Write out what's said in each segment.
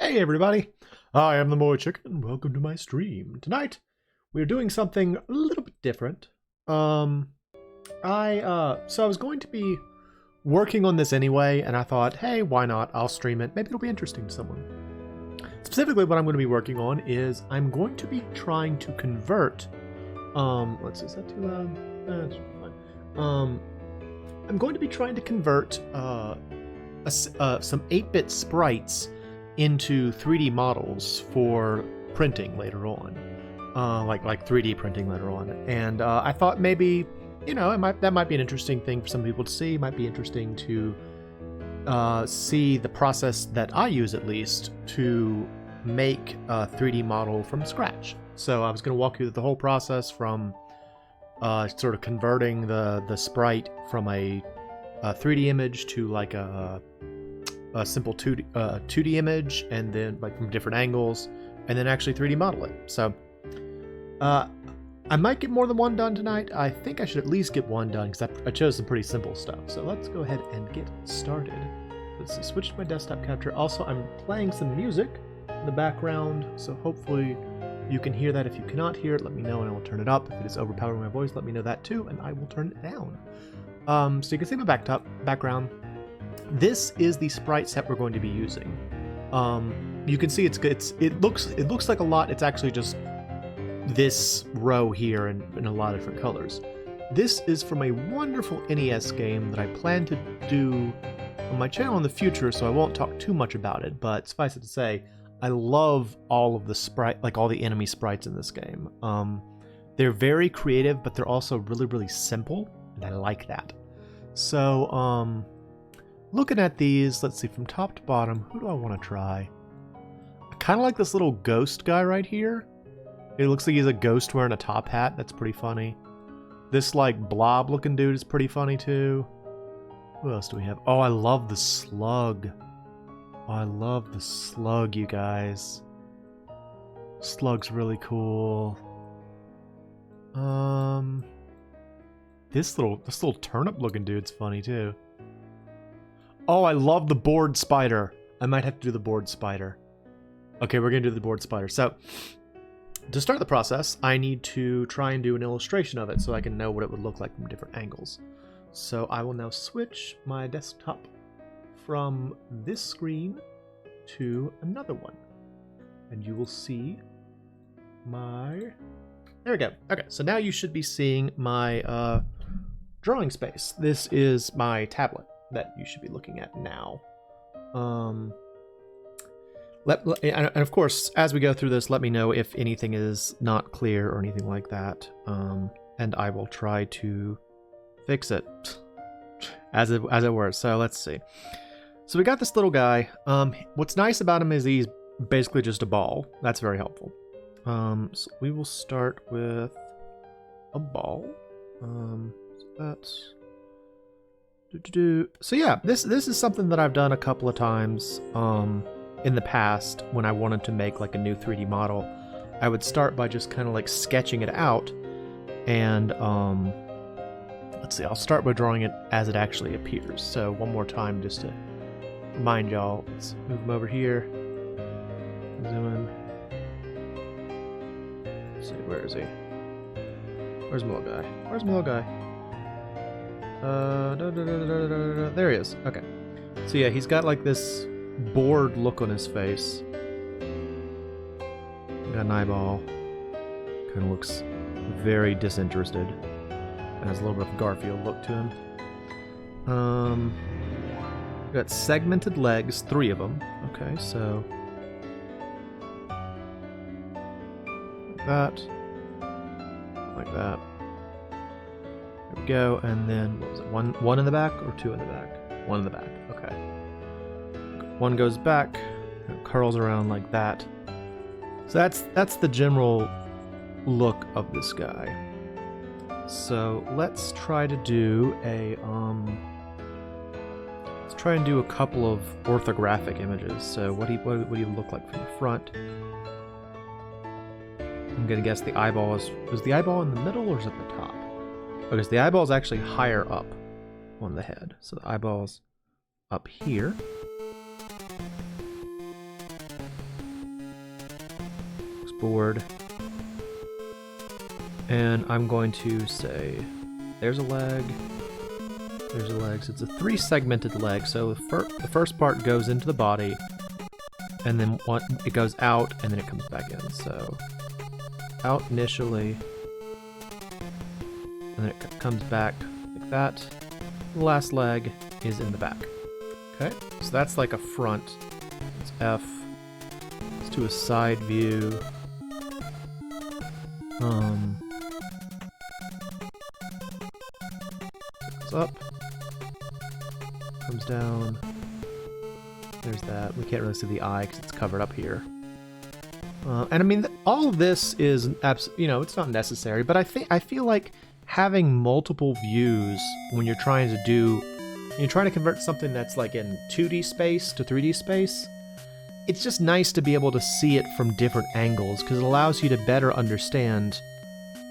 Hey everybody, I am the MoeChicken. Welcome to my stream. Tonight, we're doing something a little bit different. So I was going to be working on this anyway, and I thought, hey, why not? I'll stream it. Maybe it'll be interesting to someone. Specifically, what I'm going to be working on is I'm going to be trying to convert. Let's see, is that too loud? That's fine. I'm going to be trying to convert some 8-bit sprites into 3D models for printing later on, like 3D printing later on. And I thought maybe, you know, that might be an interesting thing for some people to see. It might be interesting to see the process that I use, at least, to make a 3D model from scratch. So I was going to walk you through the whole process from sort of converting the sprite from a 3D image to like a simple 2D image, and then like from different angles, and then actually 3D model it. So I might get more than one done tonight. I think I should at least get one done because I chose some pretty simple stuff. So let's go ahead and get started. Let's see, switch to my desktop capture. Also, I'm playing some music in the background, so hopefully you can hear that. If you cannot hear it, let me know and I will turn it up. If it is overpowering my voice, let me know that too, and I will turn it down. So you can see my background. This is the sprite set we're going to be using. You can see it looks like a lot. It's actually just this row here in a lot of different colors. This is from a wonderful NES game that I plan to do on my channel in the future, so I won't talk too much about it, but suffice it to say, I love all of the all the enemy sprites in this game. They're very creative, but they're also really, really simple, and I like that. So, looking at these, let's see, from top to bottom, who do I want to try? I kind of like this little ghost guy right here. It looks like he's a ghost wearing a top hat. That's pretty funny. This, like, blob-looking dude is pretty funny, too. Who else do we have? Oh, I love the slug. Oh, I love the slug, you guys. Slug's really cool. This little turnip-looking dude's funny, too. Oh, I love the board spider. I might have to do the board spider. Okay, we're going to do the board spider. So, to start the process, I need to try and do an illustration of it so I can know what it would look like from different angles. So I will now switch my desktop from this screen to another one. And you will see my... There we go. Okay, so now you should be seeing my drawing space. This is my tablet that you should be looking at now. And of course, as we go through this, let me know if anything is not clear or anything like that, and I will try to fix it as it were. So let's see. So we got this little guy. What's nice about him is he's basically just a ball. That's very helpful. So we will start with a ball. So that's... So yeah, this is something that I've done a couple of times in the past when I wanted to make like a new 3D model. I would start by just kind of like sketching it out, and let's see, I'll start by drawing it as it actually appears. So one more time just to remind y'all, let's move him over here, zoom in. Let's see, where is he? Where's my little guy? Where's my little guy? There he is. Okay. So yeah, he's got like this bored look on his face. Got an eyeball. Kind of looks very disinterested. And has a little bit of Garfield look to him. Got segmented legs, 3 of them. Okay, so like that. Like that. There we go, and then, what was it, one in the back or 2 in the back? 1 in the back, okay. 1 goes back, and curls around like that. So that's the general look of this guy. So let's try to do a, let's try and do a couple of orthographic images. So what do you look like from the front? I'm gonna guess the eyeball is the eyeball in the middle or is it at the top? Okay, so the eyeball is actually higher up on the head. So the eyeball's up here. board. And I'm going to say, there's a leg, there's a leg. So it's a 3-segmented leg. So the first part goes into the body, and then it goes out, and then it comes back in. So out initially, and then it comes back like that. The last leg is in the back. Okay, so that's like a front. It's F. Let's do a side view. Goes up, comes down. There's that. We can't really see the eye because it's covered up here. And I mean, all of this is it's not necessary, but I feel like having multiple views when you're trying to convert something that's like in 2D space to 3D space, it's just nice to be able to see it from different angles because it allows you to better understand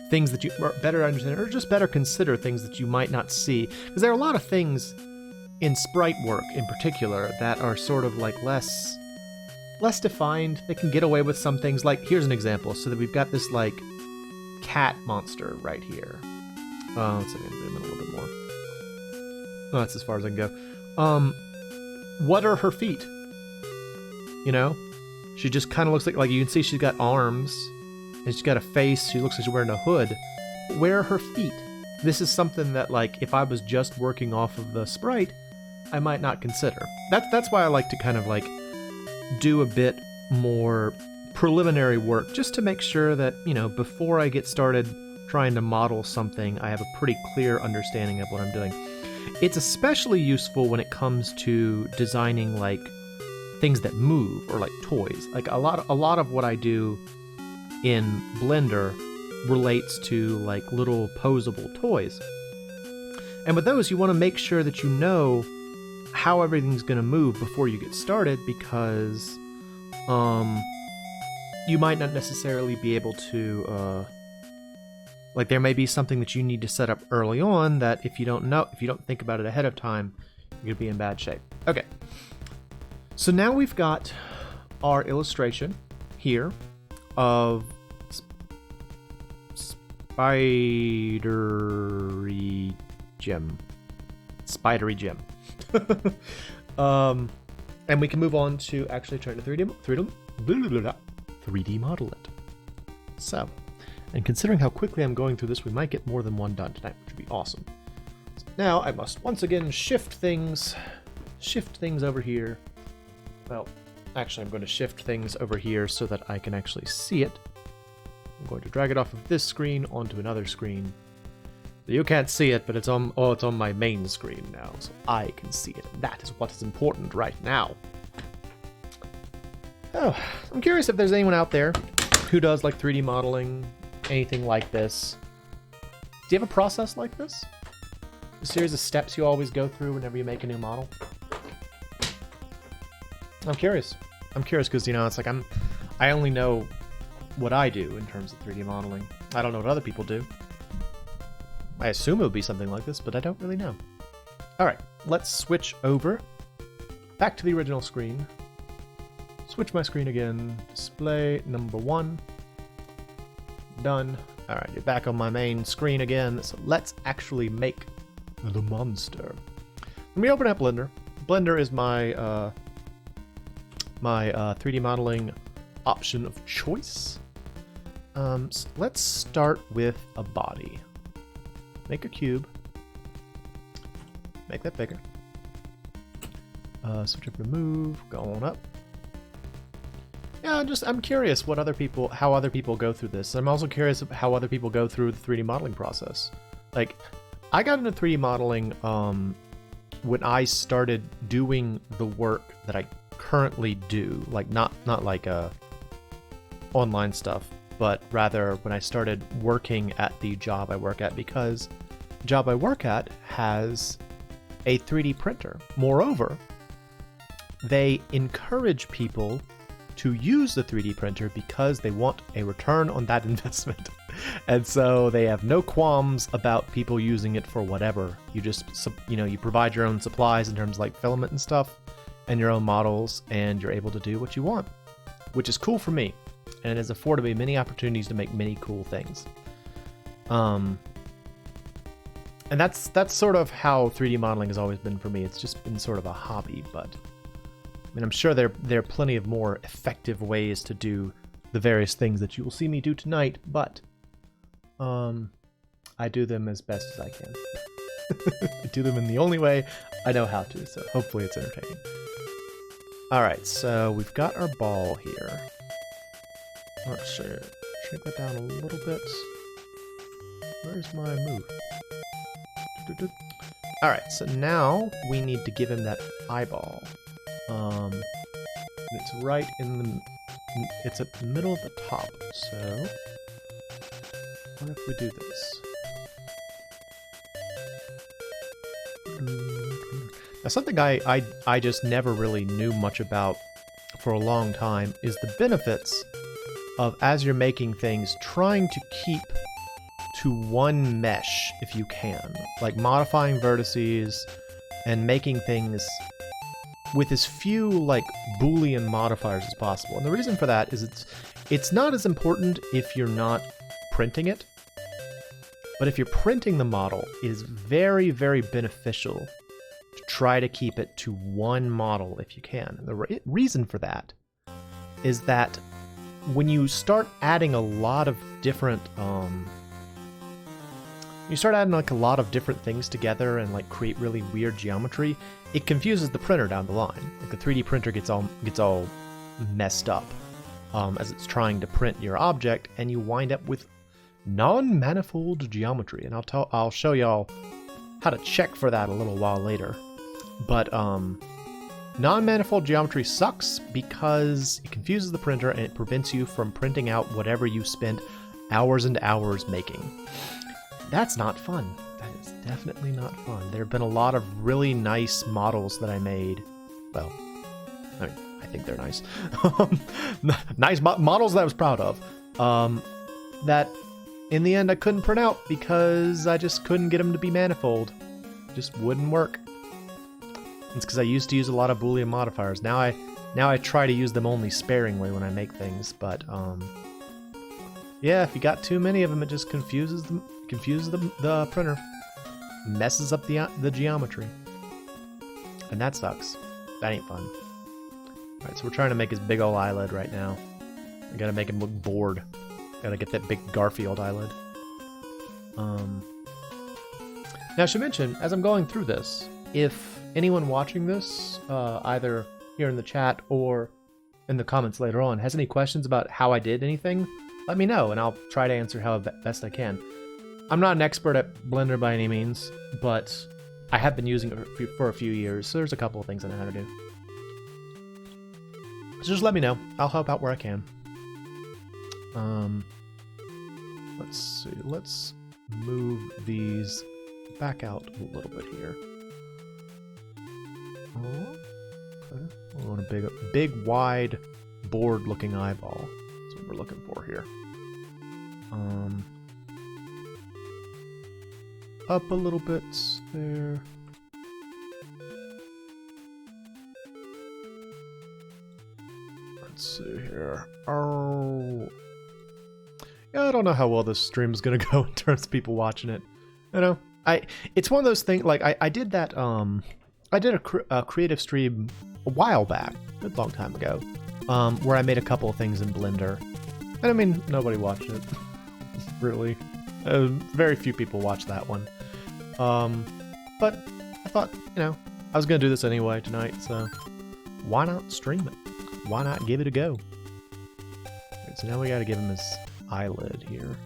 things that or just better consider things that you might not see. Because there are a lot of things in sprite work in particular that are sort of like less defined. They can get away with some things. Like, here's an example. So that we've got this like cat monster right here. Let's see if I can zoom in a little bit more. Oh, that's as far as I can go. What are her feet? You know? She just kind of looks like you can see she's got arms, and she's got a face, she looks like she's wearing a hood. Where are her feet? This is something that, like, if I was just working off of the sprite, I might not consider. That's why I like to kind of, like, do a bit more preliminary work, just to make sure that, before I get started trying to model something, I have a pretty clear understanding of what I'm doing. It's especially useful when it comes to designing, like, things that move, or like toys. Like a lot of what I do in Blender relates to like little posable toys. And with those, you want to make sure that you know how everything's going to move before you get started, because you might not necessarily be able to like there may be something that you need to set up early on that if you don't think about it ahead of time, you're going to be in bad shape. Okay. So now we've got our illustration here of Spidery Gem. And we can move on to actually trying to 3D model it. So, and considering how quickly I'm going through this, we might get more than one done tonight, which would be awesome. So now I must once again shift things over here. Well, actually I'm going to shift things over here so that I can actually see it. I'm going to drag it off of this screen onto another screen. So you can't see it, but it's on my main screen now, so I can see it. And that is what is important right now. Oh, I'm curious if there's anyone out there who does like 3D modeling, anything like this. Do you have a process like this? A series of steps you always go through whenever you make a new model? I'm curious because, it's like I only know what I do in terms of 3D modeling. I don't know what other people do. I assume it would be something like this, but I don't really know. Alright, let's switch over back to the original screen. Switch my screen again. Display number 1. Done. Alright, you're back on my main screen again, so let's actually make the monster. Let me open up Blender. Blender is my my 3D modeling option of choice. So let's start with a body. Make a cube. Make that bigger. Switch up to move. Go on up. Yeah, I'm curious how other people go through this. I'm also curious how other people go through the 3D modeling process. Like, I got into 3D modeling when I started doing the work that I currently do, like not like online stuff, but rather when I started working at the job I work at, because the job I work at has a 3D printer. Moreover, they encourage people to use the 3D printer because they want a return on that investment. And so they have no qualms about people using it for whatever. You just, you provide your own supplies in terms of like filament and stuff, and your own models, and you're able to do what you want, which is cool for me. and it has afforded me many opportunities to make many cool things. And that's sort of how 3D modeling has always been for me. It's just been sort of a hobby, but I mean, I'm sure there are plenty of more effective ways to do the various things that you will see me do tonight, but I do them as best as I can. I do them in the only way I know how to, so hopefully it's entertaining. Alright, so we've got our ball here. Let's see. Shrink that down a little bit. Where's my move? Alright, so now we need to give him that eyeball. And it's right in the... It's at the middle of the top, so... What if we do this? Now, something I just never really knew much about for a long time is the benefits of, as you're making things, trying to keep to one mesh if you can. Like modifying vertices and making things with as few like Boolean modifiers as possible. And the reason for that is it's not as important if you're not printing it, but if you're printing the model, it is very, very beneficial to try to keep it to one model if you can. And the reason for that is that when you start adding a lot of different things together and like create really weird geometry, it confuses the printer down the line. Like the 3D printer gets all messed up as it's trying to print your object, and you wind up with non-manifold geometry. And I'll show y'all how to check for that a little while later. But non-manifold geometry sucks because it confuses the printer and it prevents you from printing out whatever you spent hours and hours making. That's not fun. That is definitely not fun. There have been a lot of really nice models that I made. Well, I mean, I think they're nice. Nice models that I was proud of. That in the end I couldn't print out because I just couldn't get them to be manifold. It just wouldn't work. It's because I used to use a lot of Boolean modifiers. Now I try to use them only sparingly when I make things, but yeah, if you got too many of them, it just confuses the printer, messes up the geometry, and that sucks. That ain't fun. All right, so we're trying to make his big ol' eyelid right now. I gotta make him look bored. Gotta get that big Garfield eyelid. Now I should mention, as I'm going through this, if anyone watching this, either here in the chat or in the comments later on, has any questions about how I did anything, let me know, and I'll try to answer how best I can. I'm not an expert at Blender by any means, but I have been using it for a few years, so there's a couple of things I know how to do. So just let me know. I'll help out where I can. Let's see. Let's move these back out a little bit here. Okay. We want a big, wide, board-looking eyeball. That's what we're looking for here. Up a little bit there. Let's see here. Oh, yeah, I don't know how well this stream is gonna go in terms of people watching it. You know, it's one of those things. Like I did that. I did a creative stream a while back, a long time ago, where I made a couple of things in Blender, and I mean nobody watched it. Really, very few people watched that one. But I thought, you know, I was gonna do this anyway tonight, so why not stream it? Why not give it a go? Right, so now we gotta give him his eyelid here.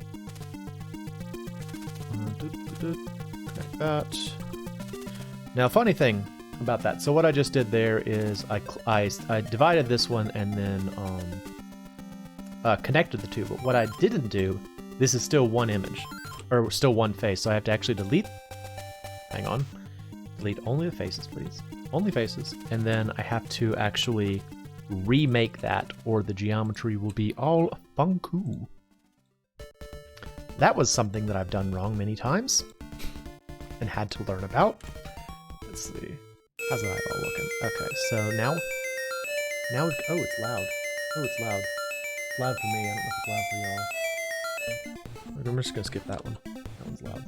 Connect that. Now, funny thing about that. So what I just did there is I divided this one and then connected the two. But what I didn't do, this is still one image, or still one face. So I have to actually delete. Hang on. Delete only the faces, please. Only faces. And then I have to actually remake that, or the geometry will be all funku. That was something that I've done wrong many times and had to learn about. Let's see. How's that eyeball looking? Okay, so now oh, it's loud. Oh, it's loud. loud for me. I don't know if it's loud for y'all. I'm just gonna skip that one. That one's loud.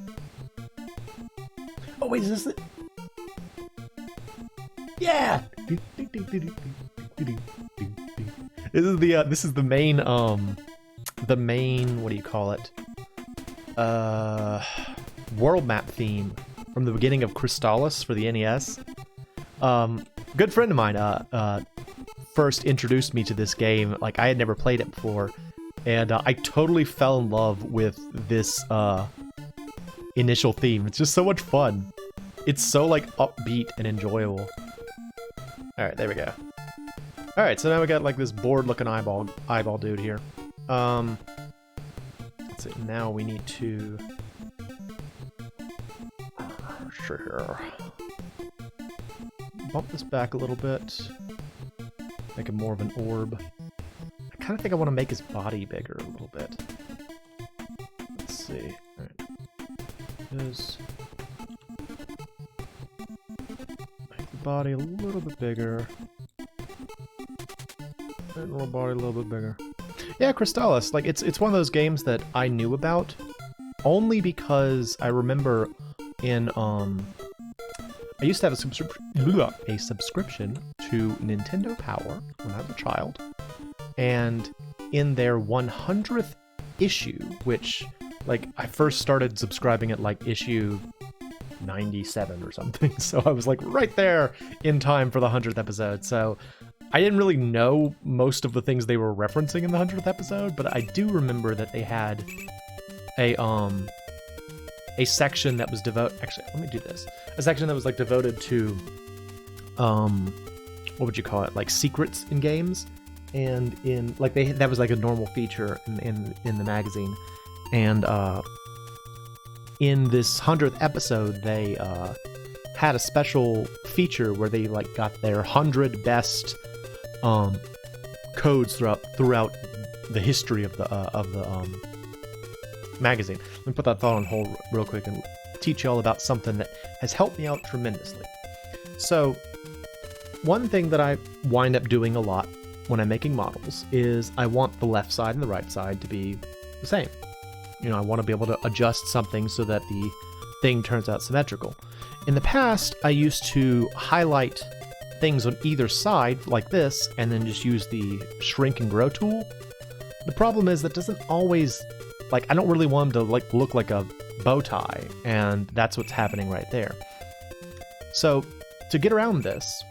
Oh wait, is this it? Yeah! This is the main what do you call it? World map theme from the beginning of Crystallis for the NES. Good friend of mine first introduced me to this game. Like, I had never played it before, and I totally fell in love with this initial theme. It's just so much fun. It's so like upbeat and enjoyable. Alright, there we go. Alright, so now we got like this bored looking eyeball dude here. That's it. Now we need to sure bump this back a little bit. Make him more of an orb. I kind of think I want to make his body bigger a little bit. Let's see. Alright. Make the body a little bit bigger. And little body a little bit bigger. Yeah, Crystallis. Like, it's one of those games that I knew about only because I remember in I used to have a subscription to Nintendo Power when I was a child, and in their 100th issue, which, like, I first started subscribing at like issue 97 or something, so I was like right there in time for the 100th episode. So I didn't really know most of the things they were referencing in the 100th episode, but I do remember that they had a section that was devoted. Actually, let me do this. A section that was like devoted to, what would you call it? Like secrets in games, and in like that was like a normal feature in the magazine, and in this 100th episode they had a special feature where they like got their 100 best codes throughout the history of the magazine. Let me put that thought on hold real quick and teach you all about something that has helped me out tremendously. So, one thing that I wind up doing a lot when I'm making models is I want the left side and the right side to be the same. You know, I want to be able to adjust something so that the thing turns out symmetrical. In the past, I used to highlight things on either side like this and then just use the shrink and grow tool. The problem is that doesn't always, like, I don't really want them to like look like a bow tie, and that's what's happening right there. So to get around this,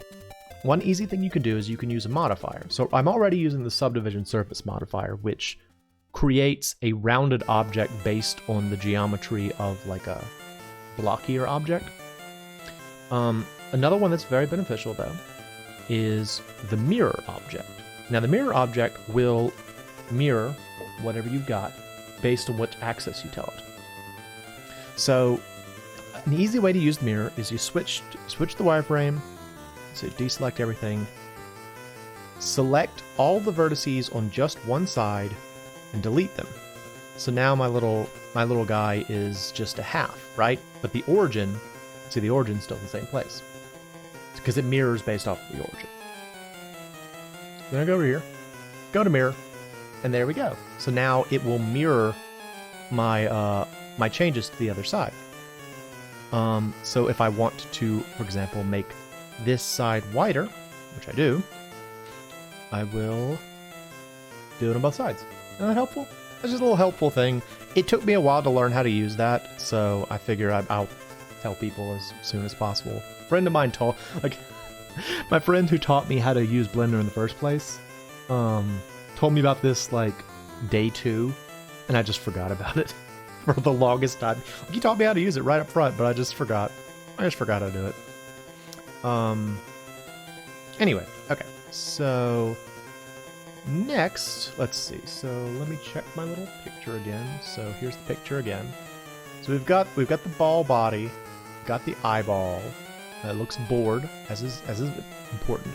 one easy thing you can do is you can use a modifier. So I'm already using the subdivision surface modifier, which creates a rounded object based on the geometry of like a blockier object. Another one that's very beneficial though is the mirror object. Now the mirror object will mirror whatever you've got based on what axis you tell it. So an easy way to use the mirror is you switch the wireframe, so deselect everything, select all the vertices on just one side, and delete them. So now my little guy is just a half, right? But the origin, see, the origin's still in the same place because it mirrors based off of the origin. Then I go over here, go to mirror, and there we go. So now it will mirror my my changes to the other side. So if I want to, for example, make this side wider, which I do, I will do it on both sides. Isn't that helpful? That's just a little helpful thing. It took me a while to learn how to use that, so I figure I'll tell people as soon as possible. A friend of mine taught, like, my friend who taught me how to use Blender in the first place, told me about this like day 2, and I just forgot about it for the longest time. Like, he taught me how to use it right up front, but I just forgot. I just forgot how to do it. Anyway, okay, so next, let's see. So let me check my little picture again. So here's the picture again. So we've got the ball body, got the eyeball. It looks bored, as is important.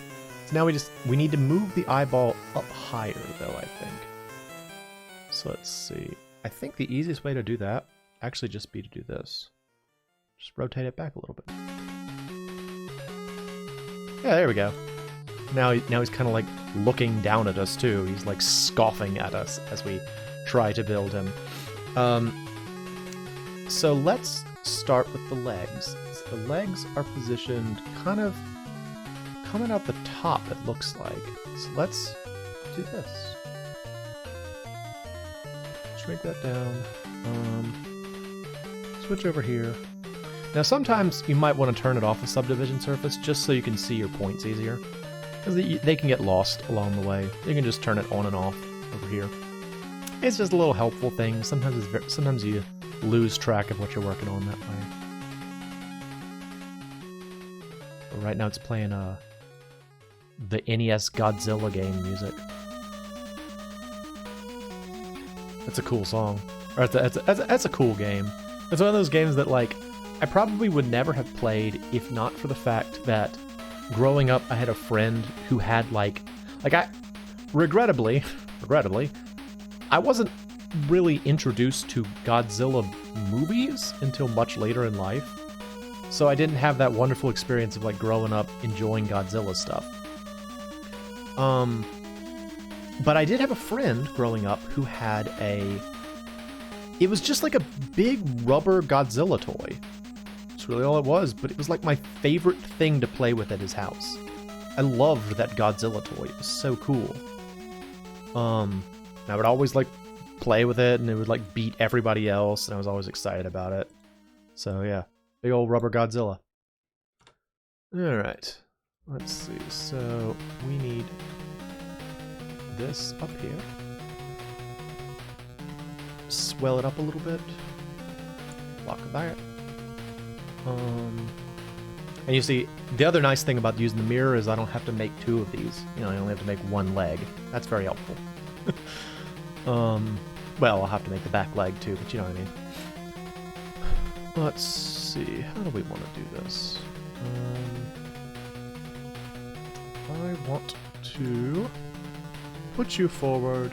So now we need to move the eyeball up higher, though, I think. So let's see. I think the easiest way to do that actually just be to do this. Just rotate it back a little bit. Yeah, there we go. Now he's kind of like looking down at us too. He's like scoffing at us as we try to build him. So let's start with the legs. So the legs are positioned kind of coming out the top, it looks like. So let's do this. Shrink that down. Switch over here. Now sometimes you might want to turn it off the subdivision surface just so you can see your points easier. Because they can get lost along the way. You can just turn it on and off over here. It's just a little helpful thing. Sometimes you lose track of what you're working on that way. But right now it's playing the NES Godzilla game music. That's a cool song. Or that's a cool game. It's one of those games that, like, I probably would never have played if not for the fact that growing up I had a friend who had regrettably, I wasn't really introduced to Godzilla movies until much later in life. So I didn't have that wonderful experience of like growing up enjoying Godzilla stuff. But I did have a friend growing up who had it was just like a big rubber Godzilla toy. That's really all it was, but it was like my favorite thing to play with at his house. I loved that Godzilla toy. It was so cool. I would always like play with it, and it would like beat everybody else, and I was always excited about it. So yeah, big old rubber Godzilla. Alright, let's see. So we need this up here. Swell it up a little bit. Block that. And you see, the other nice thing about using the mirror is I don't have to make two of these. You know, I only have to make one leg. That's very helpful. Well, I'll have to make the back leg too, but you know what I mean. Let's see, how do we want to do this? I want to put you forward,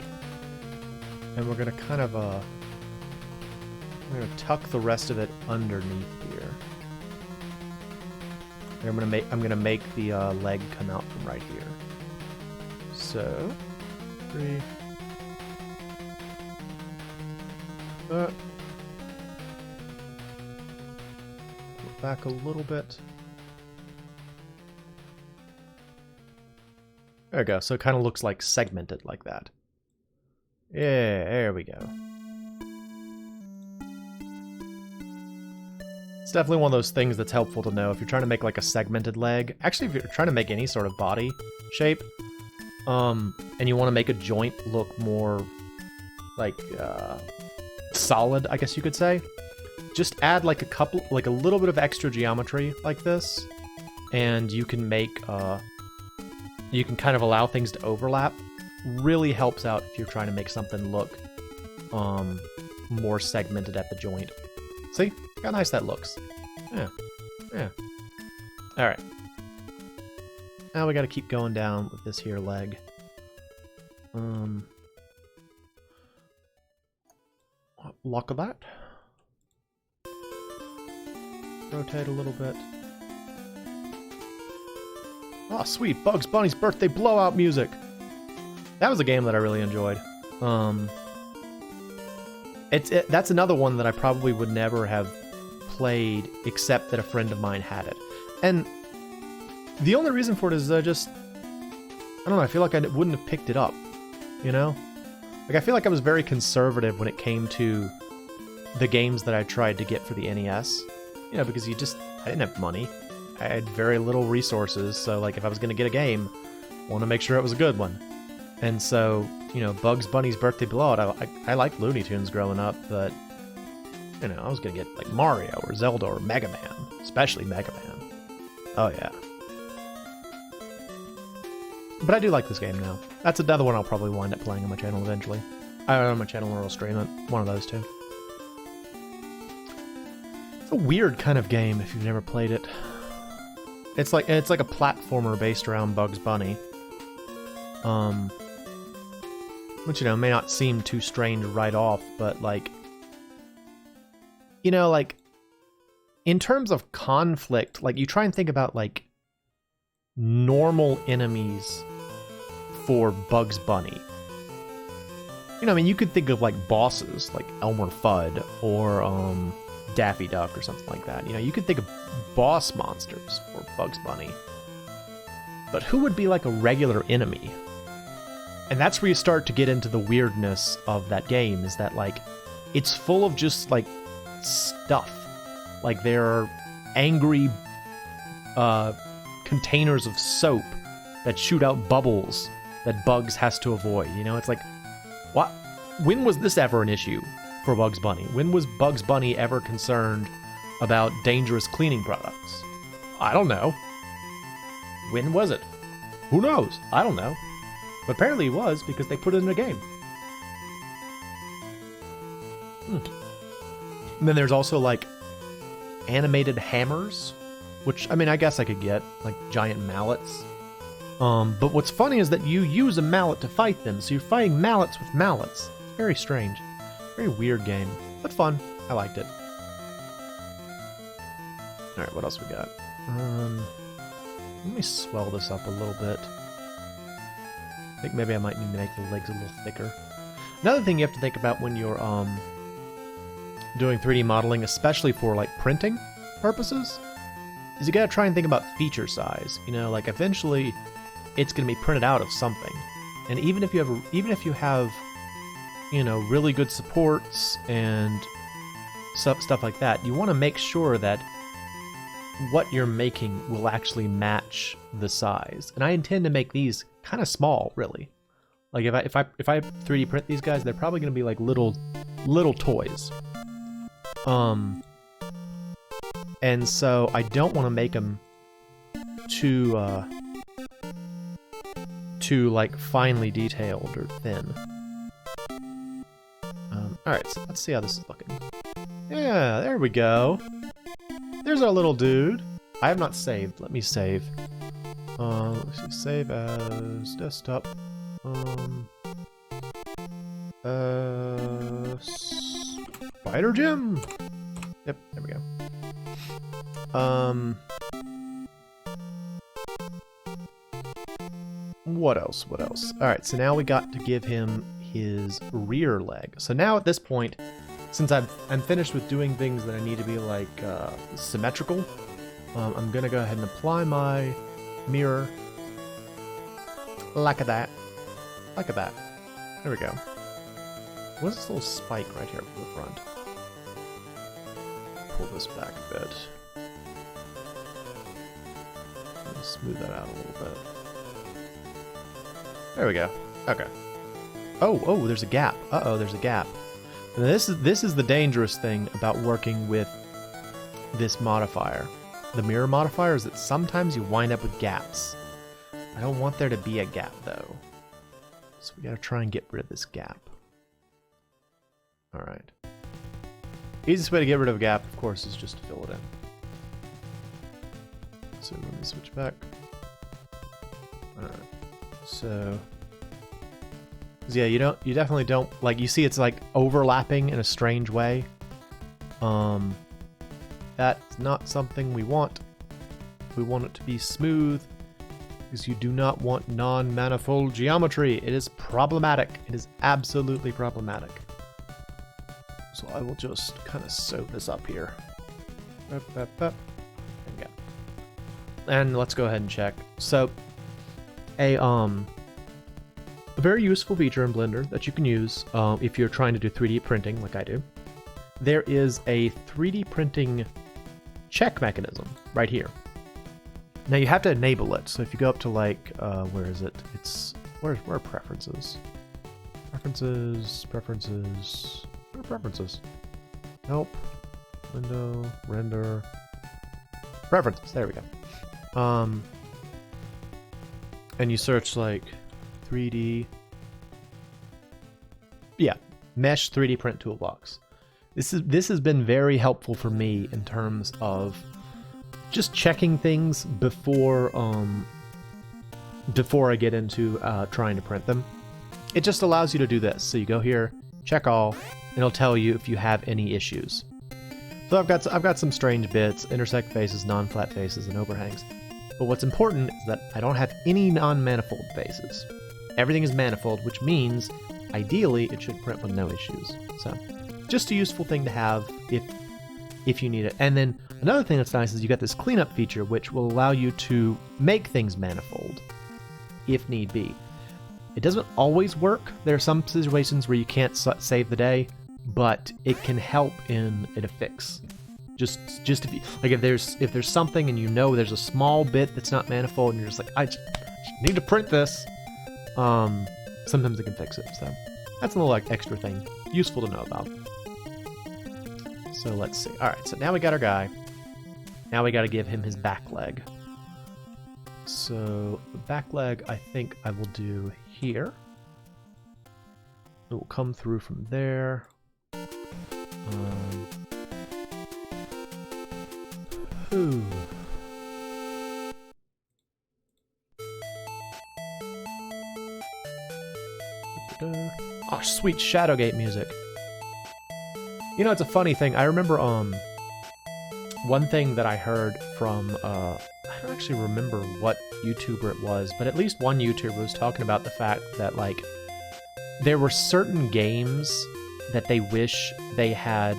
and we're gonna kind of we're gonna tuck the rest of it underneath here. And I'm gonna make the leg come out from right here. So 3. Pull it back a little bit. There we go. So it kind of looks like segmented like that. Yeah, there we go. It's definitely one of those things that's helpful to know if you're trying to make like a segmented leg. Actually, if you're trying to make any sort of body shape, and you want to make a joint look more like solid, I guess you could say, just add like a little bit of extra geometry like this, and you can make you can kind of allow things to overlap. Really helps out if you're trying to make something look more segmented at the joint. See how nice that looks. Yeah. All right, now we got to keep going down with this here leg. Lock of that. Rotate a little bit. Oh, sweet. Bugs Bunny's birthday blowout music. That was a game that I really enjoyed. That's another one that I probably would never have played except that a friend of mine had it. And the only reason for it is I don't know, I feel like I wouldn't have picked it up, you know? Like, I feel like I was very conservative when it came to the games that I tried to get for the NES. You know, because I didn't have money. I had very little resources, so, like, if I was going to get a game, I want to make sure it was a good one. And so, you know, Bugs Bunny's Birthday Blowout, I liked Looney Tunes growing up, but, you know, I was going to get, like, Mario or Zelda or Mega Man. Especially Mega Man. Oh, yeah. But I do like this game now. That's another one I'll probably wind up playing on my channel eventually. Either on my channel or I'll stream it. One of those two. It's a weird kind of game if you've never played it. It's like a platformer based around Bugs Bunny. Which, you know, may not seem too strange right off, but, like, you know, like, in terms of conflict, like, you try and think about, like, normal enemies for Bugs Bunny. You know, I mean, you could think of like bosses like Elmer Fudd or Daffy Duck or something like that. You know, you could think of boss monsters for Bugs Bunny. But who would be like a regular enemy? And that's where you start to get into the weirdness of that game, is that like it's full of just like stuff. Like there are angry containers of soap that shoot out bubbles that Bugs has to avoid. You know, it's like, what? When was this ever an issue for Bugs Bunny? When was Bugs Bunny ever concerned about dangerous cleaning products? I don't know. When was it? Who knows? I don't know. But apparently it was, because they put it in a game. And then there's also like animated hammers, which, I mean, I guess I could get, like giant mallets. But what's funny is that you use a mallet to fight them, so you're fighting mallets with mallets. It's very strange. Very weird game, but fun. I liked it. Alright, what else we got? Let me swell this up a little bit. I think maybe I might need to make the legs a little thicker. Another thing you have to think about when you're doing 3D modeling, especially for like printing purposes, is you gotta try and think about feature size. You know, like eventually it's gonna be printed out of something, and even if you have, you know, really good supports and stuff like that, you want to make sure that what you're making will actually match the size. And I intend to make these kind of small, really. Like if I 3D print these guys, they're probably going to be like little toys. And so I don't want to make them too like finely detailed or thin. All right, so let's see how this is looking. Yeah, there we go. There's our little dude. I have not saved. Let me save. Let's see. Save as desktop. Spider Gym. Yep, there we go. What else? What else? All right, so now we got to give him his rear leg. So now at this point, since I'm finished with doing things that I need to be like symmetrical, I'm gonna go ahead and apply my mirror like that. Like that. There we go. What's this little spike right here for the front? Pull this back a bit. And smooth that out a little bit. There we go. Okay. Oh, there's a gap. Uh-oh, there's a gap. And this is the dangerous thing about working with this modifier. The mirror modifier is that sometimes you wind up with gaps. I don't want there to be a gap, though. So we gotta try and get rid of this gap. Alright. Easiest way to get rid of a gap, of course, is just to fill it in. So let me switch back. Alright. So... yeah, you definitely don't, like, you see it's like overlapping in a strange way. That's not something we want. We want it to be smooth, because you do not want non-manifold geometry. It is problematic. It is absolutely problematic. So I will just kind of sew this up here. There we go. And let's go ahead and check. So, a very useful feature in Blender that you can use if you're trying to do 3D printing like I do. There is a 3D printing check mechanism right here. Now you have to enable it. So if you go up to like, where is it? It's, where are preferences? Preferences. Where are preferences? Help. Window. Render. Preferences. There we go. And you search like 3D. Yeah, Mesh 3D Print Toolbox. This has been very helpful for me in terms of just checking things before I get into trying to print them. It just allows you to do this. So you go here, check all, and it'll tell you if you have any issues. So I've got some strange bits, intersect faces, non-flat faces, and overhangs. But what's important is that I don't have any non-manifold phases. Everything is manifold, which means ideally it should print with no issues. So just a useful thing to have if you need it. And then another thing that's nice is you got this cleanup feature, which will allow you to make things manifold if need be. It doesn't always work. There are some situations where you can't save the day, but it can help in a fix. Just if you, like if there's something and you know there's a small bit that's not manifold and you're just like, I just need to print this. Sometimes it can fix it. So that's a little like extra thing, useful to know about. So let's see. All right, so now we got our guy. Now we got to give him his back leg. So the back leg, I think I will do here. It will come through from there. Ooh. Oh, sweet Shadowgate music. You know, it's a funny thing. I remember one thing that I heard from I don't actually remember what YouTuber it was, but at least one YouTuber was talking about the fact that like there were certain games that they wish they had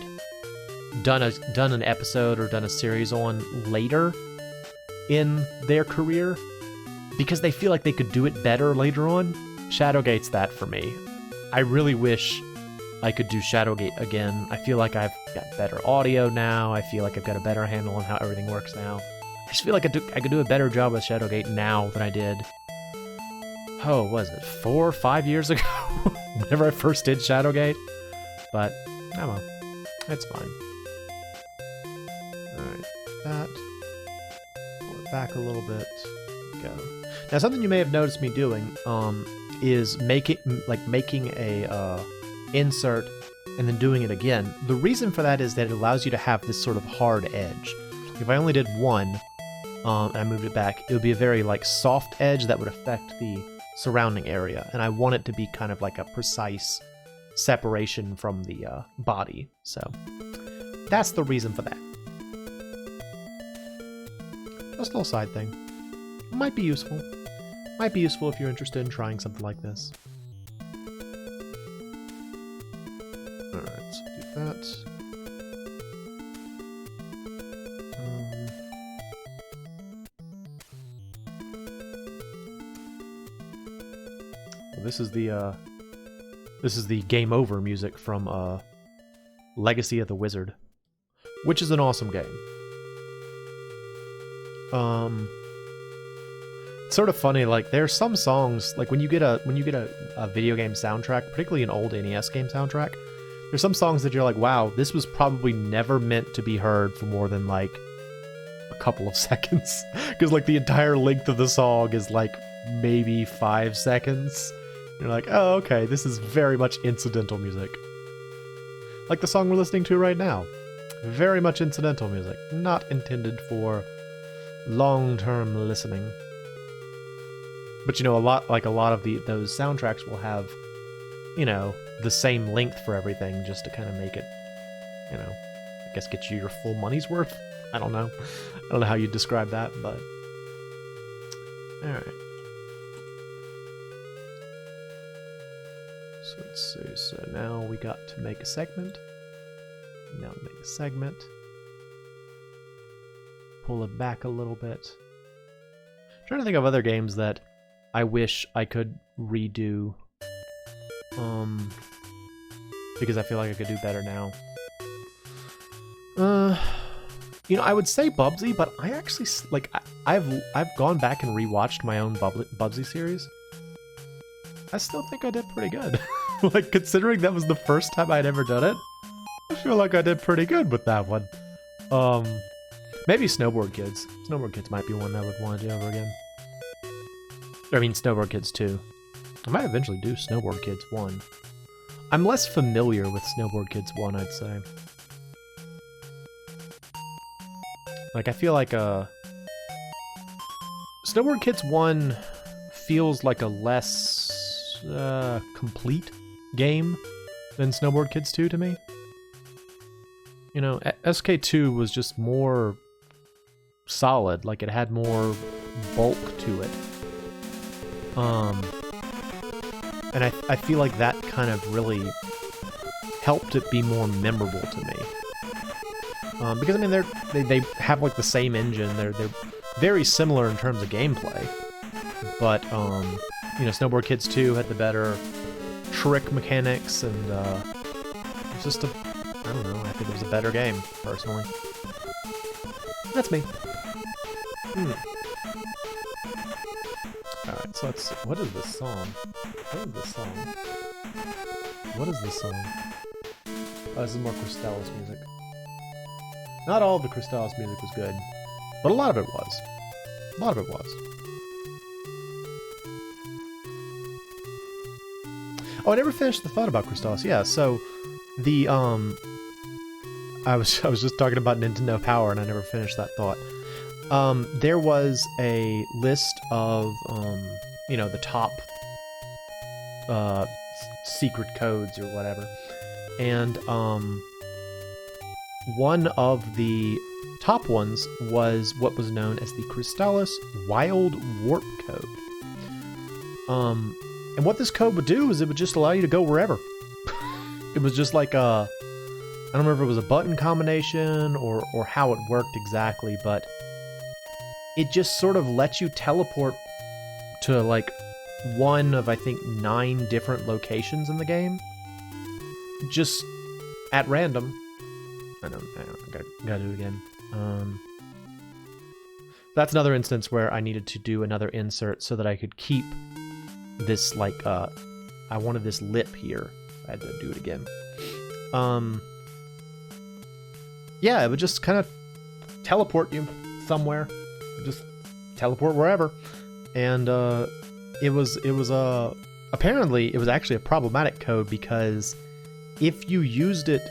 done an episode or done a series on later in their career because they feel like they could do it better later on. Shadowgate's that for me. I really wish I could do Shadowgate again. I feel like I've got better audio now. I feel like I've got a better handle on how everything works now. I just feel like I could do a better job with Shadowgate now than I did. Oh, what was it 4 or 5 years ago? Whenever I first did Shadowgate. But, oh well. It's fine. Alright, that. Pull it back a little bit. Go. Now, something you may have noticed me doing is making a insert and then doing it again. The reason for that is that it allows you to have this sort of hard edge. If I only did one and I moved it back, it would be a very like soft edge that would affect the surrounding area, and I want it to be kind of like a precise separation from the body. So that's the reason for that. Just a little side thing. Might be useful. Might be useful if you're interested in trying something like this. Alright, so do that. Well, this is the game over music from Legacy of the Wizard, which is an awesome game. It's sort of funny, like there's some songs, like when you get a video game soundtrack, particularly an old NES game soundtrack, there's some songs that you're like, wow, this was probably never meant to be heard for more than like a couple of seconds, because like the entire length of the song is like maybe 5 seconds. You're like, oh, okay, this is very much incidental music. Like the song we're listening to right now. Very much incidental music, not intended for long-term listening. But you know, a lot of those soundtracks will have, you know, the same length for everything just to kind of make it, you know, I guess get you your full money's worth. I don't know. I don't know how you describe that, but all right. So let's see. So now we got to make a segment. Now make a segment. Pull it back a little bit. I'm trying to think of other games that I wish I could redo. Because I feel like I could do better now. You know, I would say Bubsy, but I actually like I've gone back and rewatched my own Bubsy series. I still think I did pretty good. Like considering that was the first time I'd ever done it, I feel like I did pretty good with that one. Maybe Snowboard Kids. Snowboard Kids might be one I would want to do over again. I mean, Snowboard Kids 2. I might eventually do Snowboard Kids 1. I'm less familiar with Snowboard Kids 1, I'd say. Like, I feel like Snowboard Kids 1 feels like a less complete game than Snowboard Kids 2 to me. You know, SK2 was just more solid. Like, it had more bulk to it. And I feel like that kind of really helped it be more memorable to me. Because I mean they have like the same engine. They're very similar in terms of gameplay. But you know, Snowboard Kids 2 had the better trick mechanics, and it's just I don't know, I think it was a better game, personally. That's me. Alright, so let's... What is this song? What is this song? What is this song? Oh, this is more Crystallis music. Not all of the Crystallis music was good, but a lot of it was. A lot of it was. Oh, I never finished the thought about Crystallis. Yeah, so the I was just talking about Nintendo Power, and I never finished that thought. There was a list of you know, the top secret codes or whatever, and one of the top ones was what was known as the Crystallis Wild Warp Code. And what this code would do is it would just allow you to go wherever. It was just like I don't remember if it was a button combination or how it worked exactly, but it just sort of lets you teleport to like one of, I think, 9 different locations in the game. Just at random. I gotta do it again. That's another instance where I needed to do another insert so that I could keep this, like, I wanted this lip here. I had to do it again. Yeah, it would just kind of teleport you somewhere. Just teleport wherever. And it was apparently it was actually a problematic code, because if you used it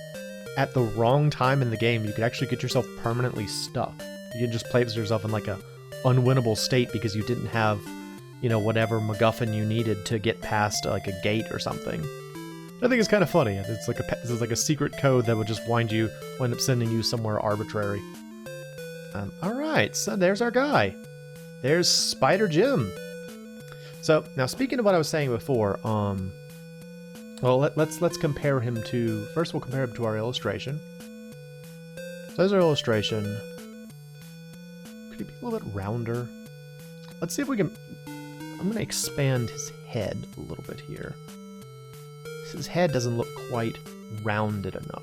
at the wrong time in the game, you could actually get yourself permanently stuck. You can just place yourself in like a unwinnable state because you didn't have, you know, whatever MacGuffin you needed to get past like a gate or something. I think it's kind of funny. It's like a secret code that would just wind up sending you somewhere arbitrary. All right, so there's our guy. There's Spider Jim. So now, speaking of what I was saying before, well, let's compare him to. First, we'll compare him to our illustration. So there's our illustration. Could he be a little bit rounder? Let's see if we can. I'm going to expand his head a little bit here. His head doesn't look quite rounded enough.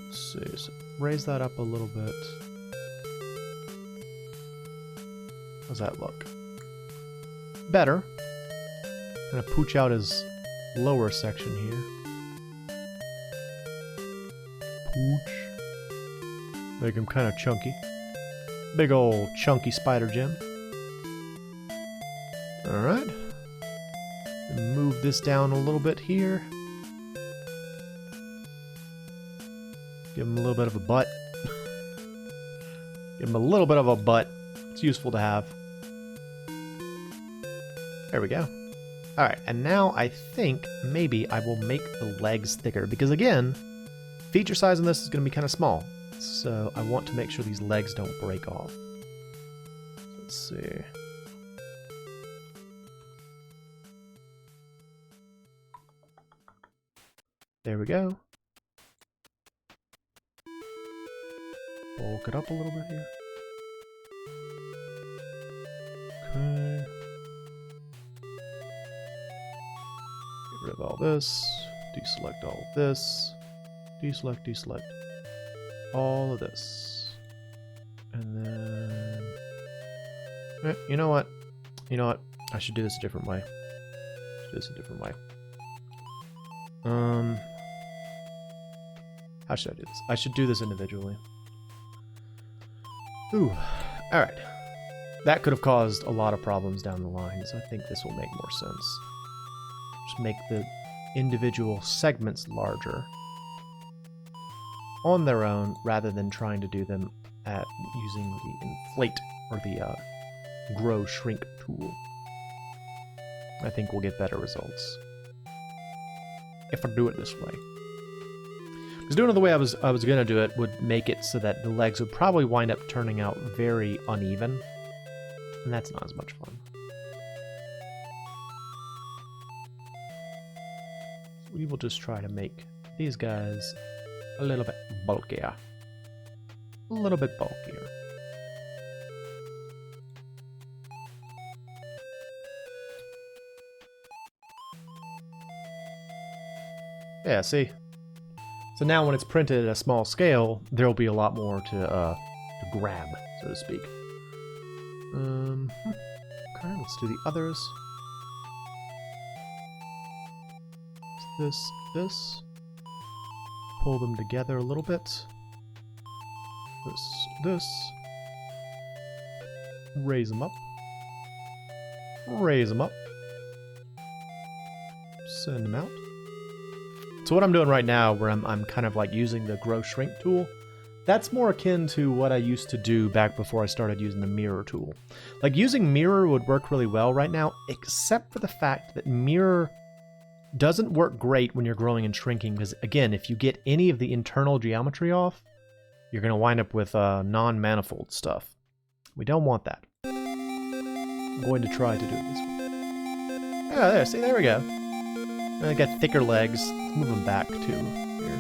Let's see. So raise that up a little bit. How's that look? Better. Gonna pooch out his lower section here. Pooch. Make him kind of chunky. Big old chunky Spider Jim. Alright. Move this down a little bit here. Give him a little bit of a butt. Give him a little bit of a butt. It's useful to have. There we go. Alright, and now I think maybe I will make the legs thicker, because again, feature size on this is going to be kind of small. So I want to make sure these legs don't break off. Let's see. There we go. Bulk it up a little bit here. Okay. Get rid of all this. Deselect all of this. Deselect all of this. And then... You know what? I should do this a different way. How should I do this? I should do this individually. Ooh. Alright. That could have caused a lot of problems down the line, so I think this will make more sense. Just make the individual segments larger on their own, rather than trying to do them at using the inflate or the grow shrink tool. I think we'll get better results if I do it this way. Because doing it the way I was gonna do it would make it so that the legs would probably wind up turning out very uneven, and that's not as much fun. We will just try to make these guys a little bit bulkier. A little bit bulkier. Yeah, see? So now when it's printed at a small scale, there'll be a lot more to grab, so to speak. Okay, let's do the others. This. Pull them together a little bit. This. Raise them up. Raise them up. Send them out. So what I'm doing right now, where I'm kind of like using the grow shrink tool, that's more akin to what I used to do back before I started using the mirror tool. Like using mirror would work really well right now, except for the fact that mirror doesn't work great when you're growing and shrinking, because again, if you get any of the internal geometry off, you're going to wind up with non-manifold stuff. We don't want that. I'm going to try to do it this way. Yeah, there, see, there we go. I got thicker legs. Let's move them back too. Here.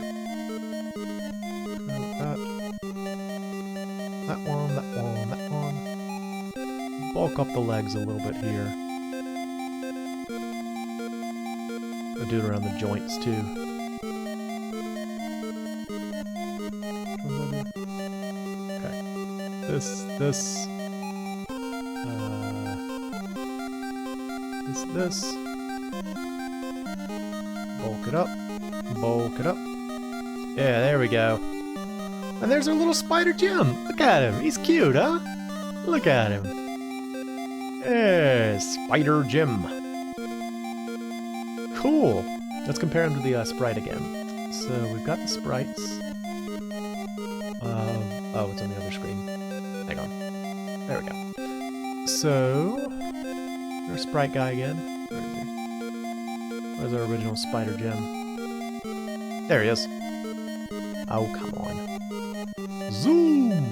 That one, that one, that one. Bulk up the legs a little bit here. I'll do it around the joints too. Okay. This. This. Bulk it up. Bulk it up. Yeah, there we go. And there's our little spider Jim. Look at him. He's cute, huh? Look at him. Yeah, Spider Jim. Cool. Let's compare him to the sprite again. So we've got the sprites. Oh, it's on the other screen. Hang on. There we go. So, our sprite guy again. Where is he? Where's our original Spider Gem? There he is. Oh, come on. Zoom!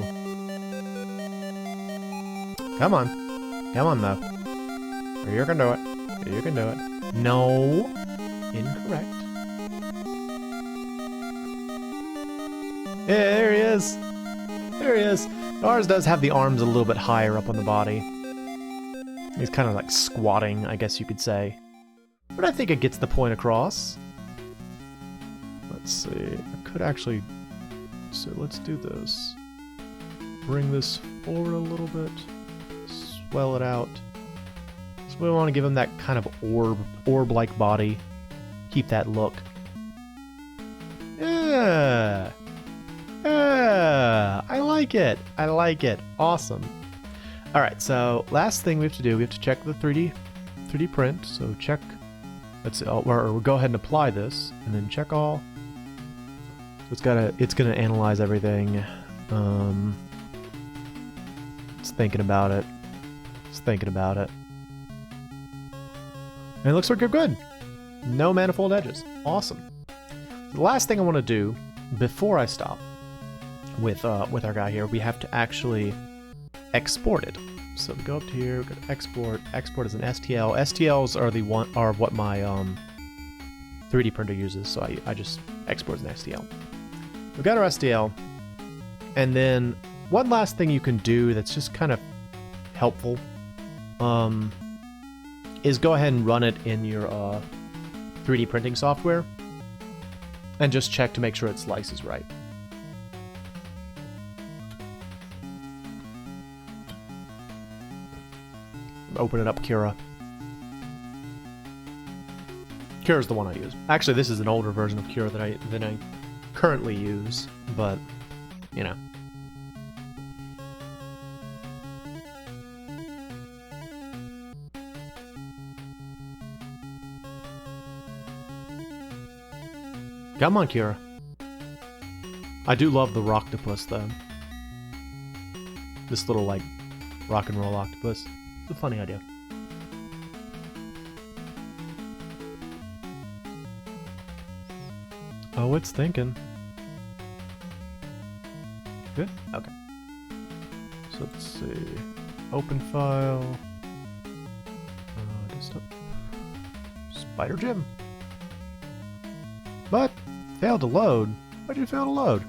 Come on. Come on, Mo. You can do it. You can do it. No. Incorrect. Yeah, there he is. There he is. Ours does have the arms a little bit higher up on the body. He's kind of like squatting, I guess you could say. But I think it gets the point across. Let's see. I could actually... So let's do this. Bring this forward a little bit. Swell it out. So we want to give him that kind of orb-like body. Keep that look. Yeah! Yeah! I like it! I like it. Awesome. Alright, so last thing we have to do, we have to check the 3D print. So check... Let's or go ahead and apply this, and then check all. It's gonna analyze everything. It's thinking about it. It's thinking about it. And it looks like you're good. No manifold edges. Awesome. The last thing I want to do before I stop with our guy here, we have to actually export it. So we go up to here, we go to export. Export is an STL. STLs are what my 3D printer uses, so I just export as an STL. We've got our STL, and then one last thing you can do that's just kind of helpful is go ahead and run it in your 3D printing software and just check to make sure it slices right. Open it up, Cura. Cura's the one I use. Actually, this is an older version of Cura than I currently use, but you know. Come on, Cura. I do love the Rocktopus, though. This little, like, rock and roll octopus. It's a funny idea. Oh, it's thinking. good? Okay. So let's see. Open file. Desktop. Spider Gym. But failed to load. Why did it fail to load?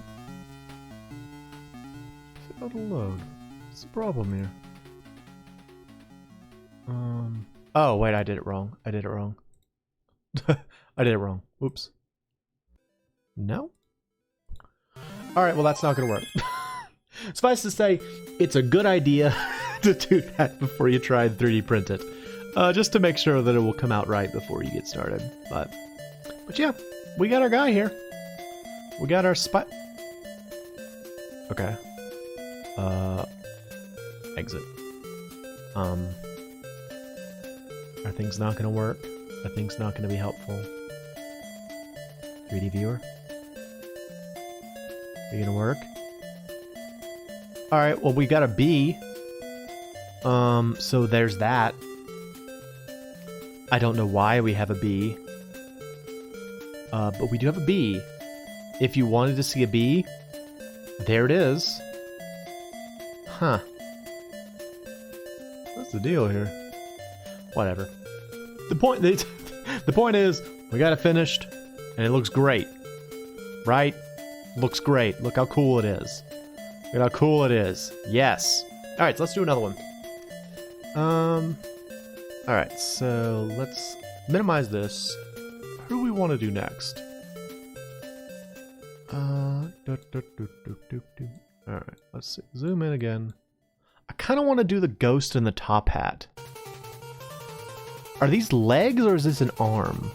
Failed to load. What's the problem here? Oh wait, I did it wrong. I did it wrong. I did it wrong. Oops. No? Alright, well that's not gonna work. Suffice to say, it's a good idea to do that before you try and 3D print it. Just to make sure that it will come out right before you get started. But yeah, we got our guy here. We got our spot. Okay. Exit. Are things not gonna work? Are things not gonna be helpful? 3D viewer? Are you gonna work? Alright, well we got a B. So there's that. I don't know why we have a B. But we do have a B. If you wanted to see a B, there it is. Huh. What's the deal here? Whatever. The point is, we got it finished, and it looks great. Right? Looks great. Look how cool it is. Look how cool it is. Yes. Alright, so let's do another one. Alright, so let's minimize this. Who do we want to do next? Alright, let's see. Zoom in again. I kind of want to do the ghost in the top hat. Are these legs or is this an arm?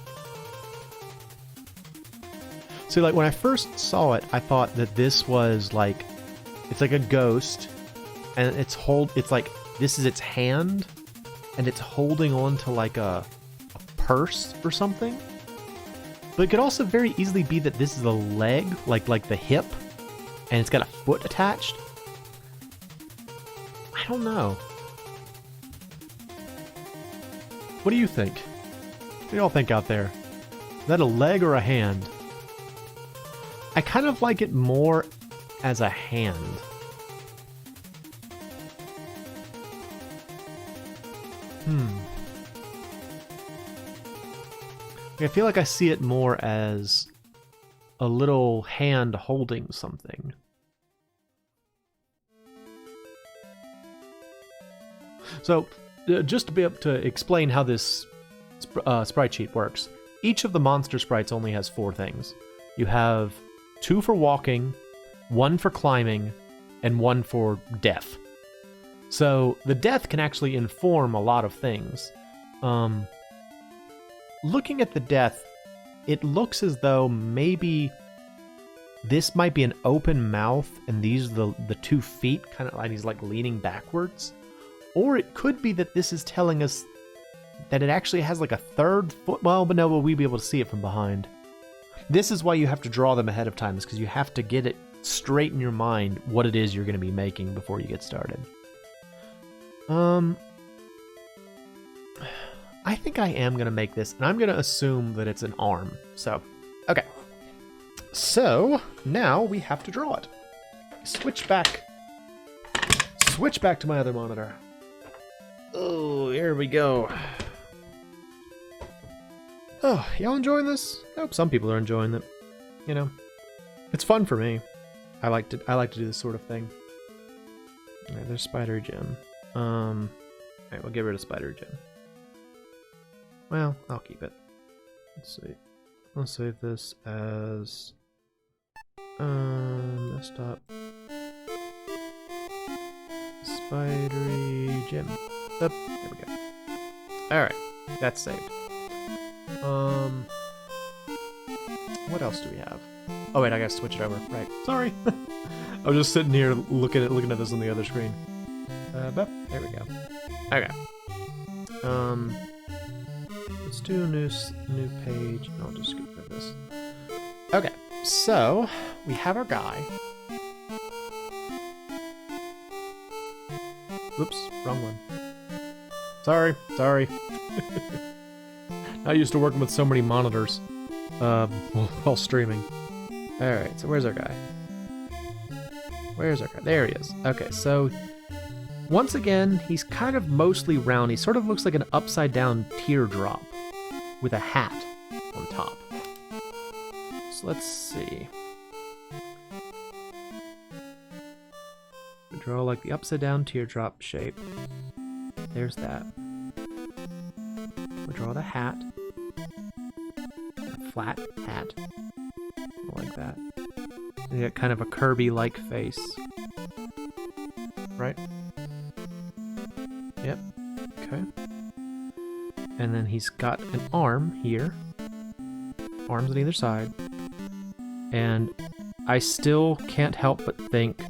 See, like when I first saw it, I thought that this was like, it's like a ghost, and it's like this is its hand, and it's holding on to like a purse or something. But it could also very easily be that this is a leg, like the hip, and it's got a foot attached. I don't know. What do you think? What do y'all think out there? Is that a leg or a hand? I kind of like it more as a hand. I feel like I see it more as a little hand holding something. So, just to be able to explain how this sprite sheet works, each of the monster sprites only has 4 things. You have 2 for walking, 1 for climbing, and 1 for death. So the death can actually inform a lot of things. Looking at the death, it looks as though maybe this might be an open mouth and these are the 2 feet, kind of like he's like leaning backwards. Or it could be that this is telling us that it actually has like a 3rd foot. Well, but no, will we be able to see it from behind? This is why you have to draw them ahead of time, is because you have to get it straight in your mind what it is you're going to be making before you get started. I think I am going to make this, and I'm going to assume that it's an arm. So, okay. So, now we have to draw it. Switch back to my other monitor. Oh, here we go. Oh, y'all enjoying this? I hope some people are enjoying it. You know, it's fun for me. I like to do this sort of thing. All right, there's Spider Gym. Alright, we'll get rid of Spider Gym. Well, I'll keep it. Let's see. I'll save this as desktop Spidery Gym. There we go. Alright, that's saved. What else do we have? Oh wait, I gotta switch it over. Right. Sorry. I was just sitting here looking at this on the other screen. But there we go. Okay. Let's do a new page. I'll just scoot through this. Okay, so we have our guy. Oops, wrong one. Sorry. Not used to working with so many monitors while streaming. Alright, so where's our guy? Where's our guy? There he is. Okay, so once again, he's kind of mostly round. He sort of looks like an upside down teardrop with a hat on top. So let's see. We draw like the upside down teardrop shape. There's that. We draw the hat. A flat hat. Like that. And you got kind of a Kirby-like face. Right? Yep. Okay. And then he's got an arm here. Arms on either side. And I still can't help but think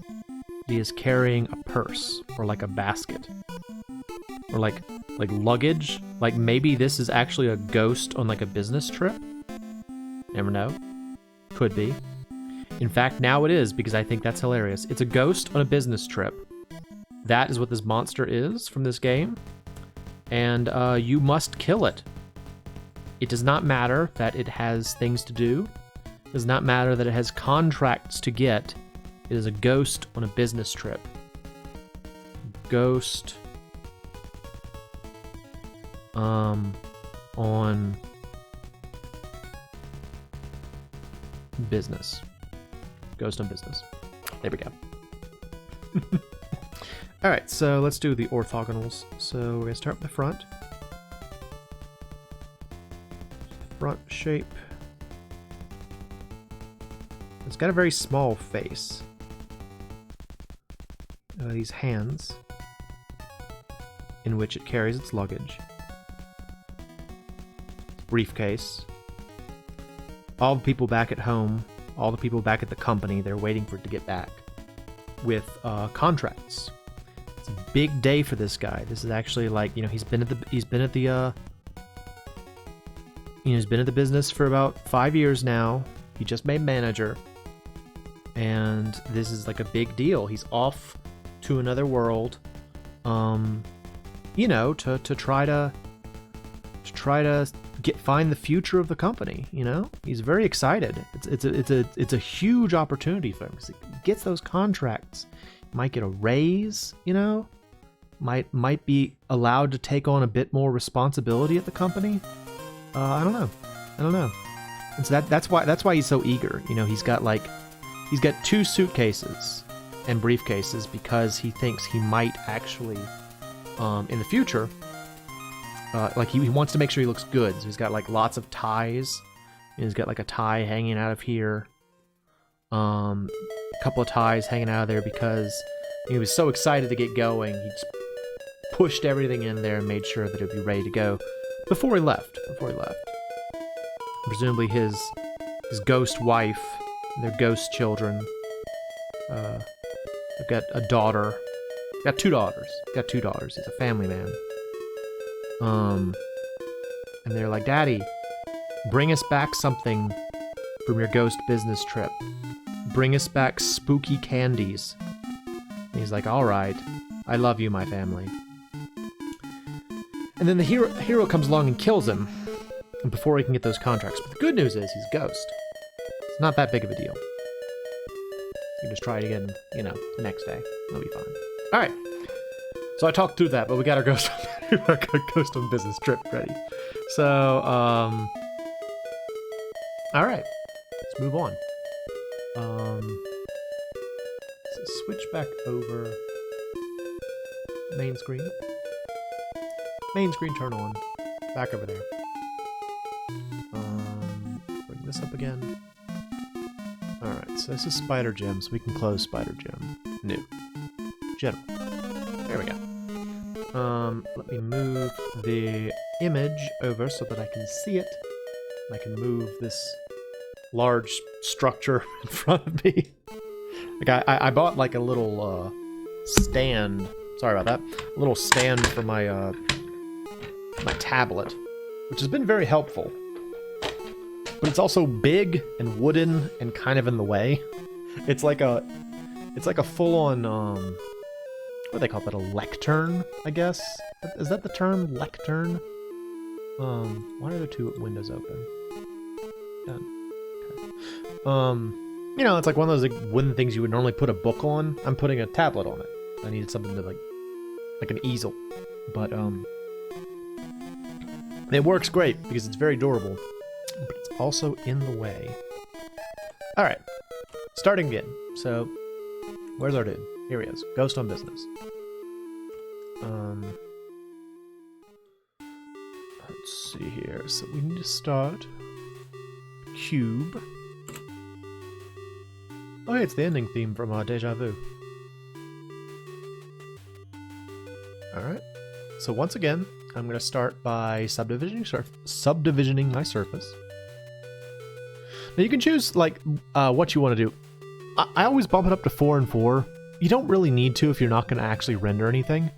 he is carrying a purse or like a basket. Or like luggage. Like maybe this is actually a ghost on like a business trip. Never know. Could be. In fact, now it is, because I think that's hilarious. It's a ghost on a business trip. That is what this monster is from this game. And you must kill it. It does not matter that it has things to do. It does not matter that it has contracts to get. It is a ghost on a business trip. Ghost on business. Ghost on business. There we go. Alright, so let's do the orthogonals. So we're going to start with the front. Front shape. It's got a very small face. These hands in which it carries its luggage. Briefcase. All the people back at home, all the people back at the company, they're waiting for it to get back with contracts. It's a big day for this guy. This is actually like, you know, he's been at the business for about 5 years now. He just made manager, and this is like a big deal. He's off to another world, you know, to try to find the future of the company. You know, he's very excited. It's a huge opportunity for him because he gets those contracts. Might get a raise. You know, might be allowed to take on a bit more responsibility at the company. I don't know. And so that's why he's so eager. You know, he's got 2 suitcases and briefcases because he thinks he might actually, in the future, like he wants to make sure he looks good. So he's got like lots of ties. He's got like a tie hanging out of here. A couple of ties hanging out of there because he was so excited to get going. He just pushed everything in there and made sure that it would be ready to go before he left. Presumably his ghost wife, their ghost children. They've got a daughter. Got 2 daughters. He's a family man. And they're like, Daddy, bring us back something from your ghost business trip. Bring us back spooky candies. And he's like, all right, I love you, my family. And then the hero comes along and kills him before he can get those contracts. But the good news is he's a ghost. It's not that big of a deal. You can just try it again, you know, the next day. It'll be fine. All right. So I talked through that, but we got our ghost on business trip ready. So, all right, let's move on. So switch back over. Main screen. Main screen, turn on. Back over there. Bring this up again. All right, so this is Spider Gem, so we can close Spider Gem. New. General. There we go. Let me move the image over so that I can see it. I can move this large structure in front of me. Like I bought like a little stand. Sorry about that. A little stand for my my tablet, which has been very helpful. But it's also big and wooden and kind of in the way. It's like a full-on what do they call that? A lectern, I guess? Is that the term? Lectern? Why are there 2 windows open? Done. Okay. You know, it's like one of those like, wooden things you would normally put a book on. I'm putting a tablet on it. I needed something to like an easel. But it works great because it's very durable, but it's also in the way. All right, starting again. So, where's our dude? Here he is. Ghost on business. Let's see here. So we need to start cube. Oh, hey, it's the ending theme from Deja Vu. All right. So once again, I'm going to start by subdivisioning my surface. Now you can choose like what you want to do. I always bump it up to 4 and 4. You don't really need to if you're not going to actually render anything.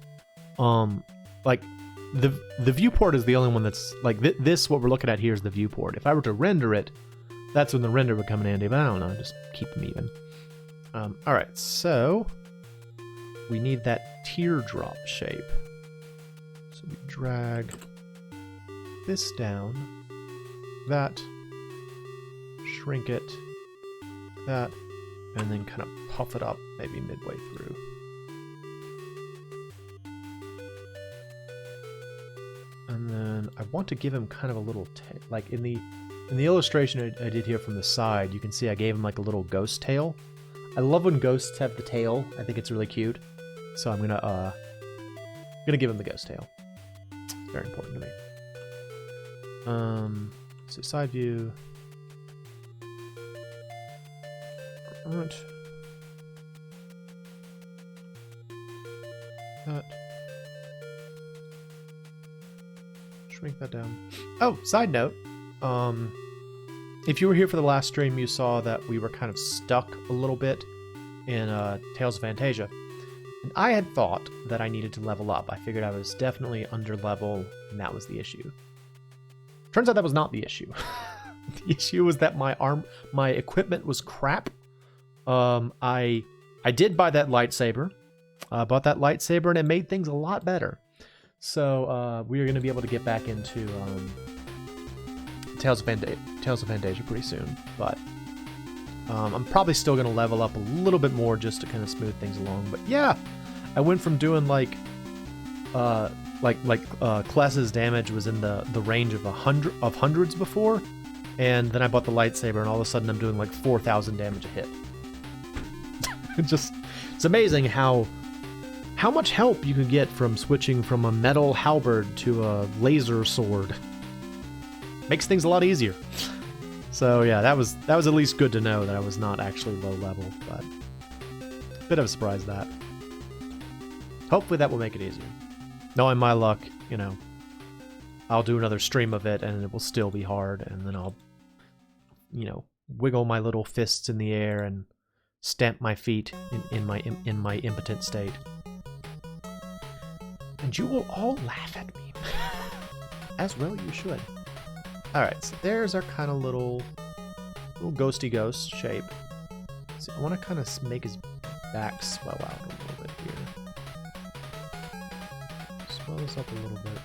Like the viewport is the only one that's like this. What we're looking at here is the viewport. If I were to render it, that's when the render would come in handy. But I don't know. Just keep them even. All right. So we need that teardrop shape. So we drag this down, that, shrink it, that, and then kind of puff it up maybe midway through. And then I want to give him kind of a little tail. Like in the illustration I did here from the side, you can see I gave him like a little ghost tail. I love when ghosts have the tail. I think it's really cute. So I'm gonna give him the ghost tail. It's very important to me. So side view. Right. That. Shrink that down. Oh, side note. If you were here for the last stream, you saw that we were kind of stuck a little bit in Tales of Fantasia. And I had thought that I needed to level up. I figured I was definitely under level, and that was the issue. Turns out that was not the issue. The issue was that my equipment was crap. I did buy that lightsaber. Bought that lightsaber, and it made things a lot better. So we are going to be able to get back into Tales of Fantasia pretty soon. But I'm probably still going to level up a little bit more just to kind of smooth things along. But yeah, I went from doing like Kless's damage was in the range of hundreds before, and then I bought the lightsaber, and all of a sudden I'm doing like 4,000 damage a hit. It's amazing how much help you can get from switching from a metal halberd to a laser sword. Makes things a lot easier. So yeah, that was at least good to know that I was not actually low level, but bit of a surprise that. Hopefully that will make it easier. Knowing my luck, you know, I'll do another stream of it and it will still be hard, and then I'll, you know, wiggle my little fists in the air and stamp my feet in my impotent state. And you will all laugh at me. As well you should. Alright, so there's our kind of little ghosty ghost shape. So I want to kind of make his back swell out a little bit here. Swell this up a little bit.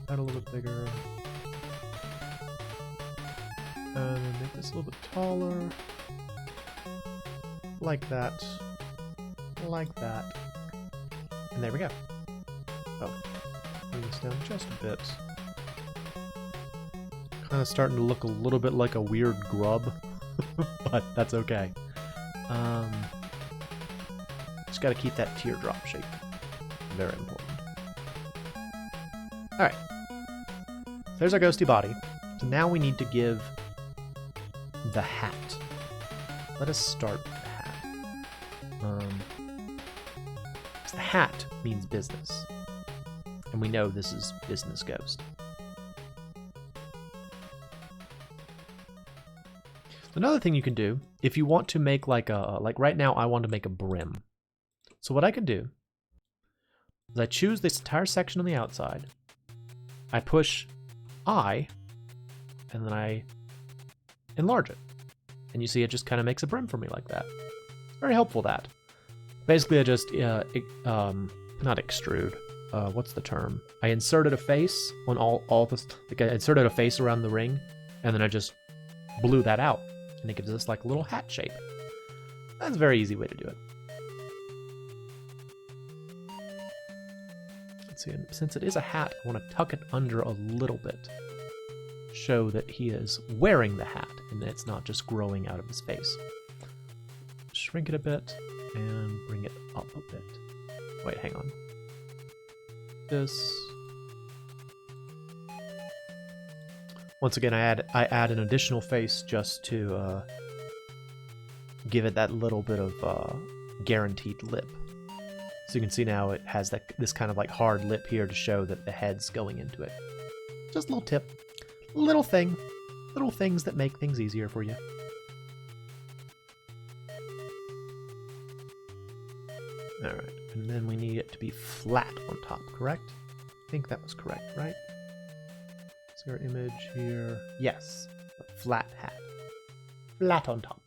Add a little bit bigger. And then make this a little bit taller. Like that. Like that. And there we go. Oh, bring this down just a bit. Kind of starting to look a little bit like a weird grub, but that's okay. Just got to keep that teardrop shape. Very important. All right. There's our ghosty body. So now we need to give the hat. Let us start with the hat. The hat means business, and we know this is business ghost. Another thing you can do, if you want to make like right now I want to make a brim. So what I can do is I choose this entire section on the outside, I push I, and then I enlarge it. And you see it just kind of makes a brim for me like that. It's very helpful, that. Basically, I just, not extrude. what's the term? I inserted a face on all this. Like I inserted a face around the ring, and then I just blew that out, and it gives us like a little hat shape. That's a very easy way to do it. Let's see, and since it is a hat, I want to tuck it under a little bit. Show that he is wearing the hat, and that it's not just growing out of his face. Shrink it a bit, and bring it up a bit. Wait, hang on. This. Once again, I add an additional face just to give it that little bit of guaranteed lip. So you can see now it has this kind of like hard lip here to show that the head's going into it. Just a little tip, little things that make things easier for you. All right, and then we need it to be flat on top, correct? I think that was correct, right? Is our image here? Yes, a flat hat. Flat on top.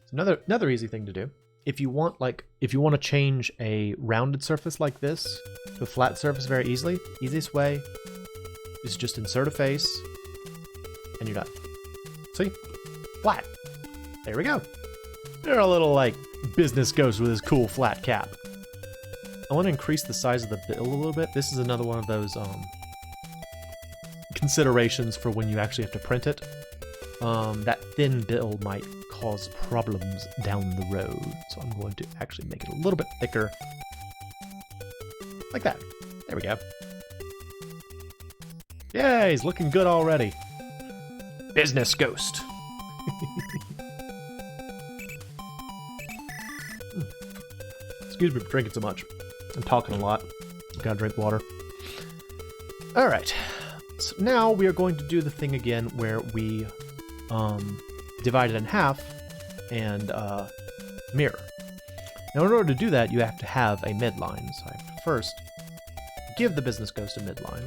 So another easy thing to do, if you want to change a rounded surface like this to a flat surface very easily, easiest way is just insert a face and you're done. See? Flat. There we go. They're a little like business ghost with his cool flat cap. I want to increase the size of the bill a little bit. This is another one of those considerations for when you actually have to print it. That thin bill might cause problems down the road, so I'm going to actually make it a little bit thicker. Like that. There we go. Yeah, he's looking good already. Business ghost. Excuse me for drinking so much. I'm talking a lot. Gotta drink water. Alright. So now we are going to do the thing again where we divide it in half and mirror. Now in order to do that, you have to have a midline. So I have to first give the business ghost a midline.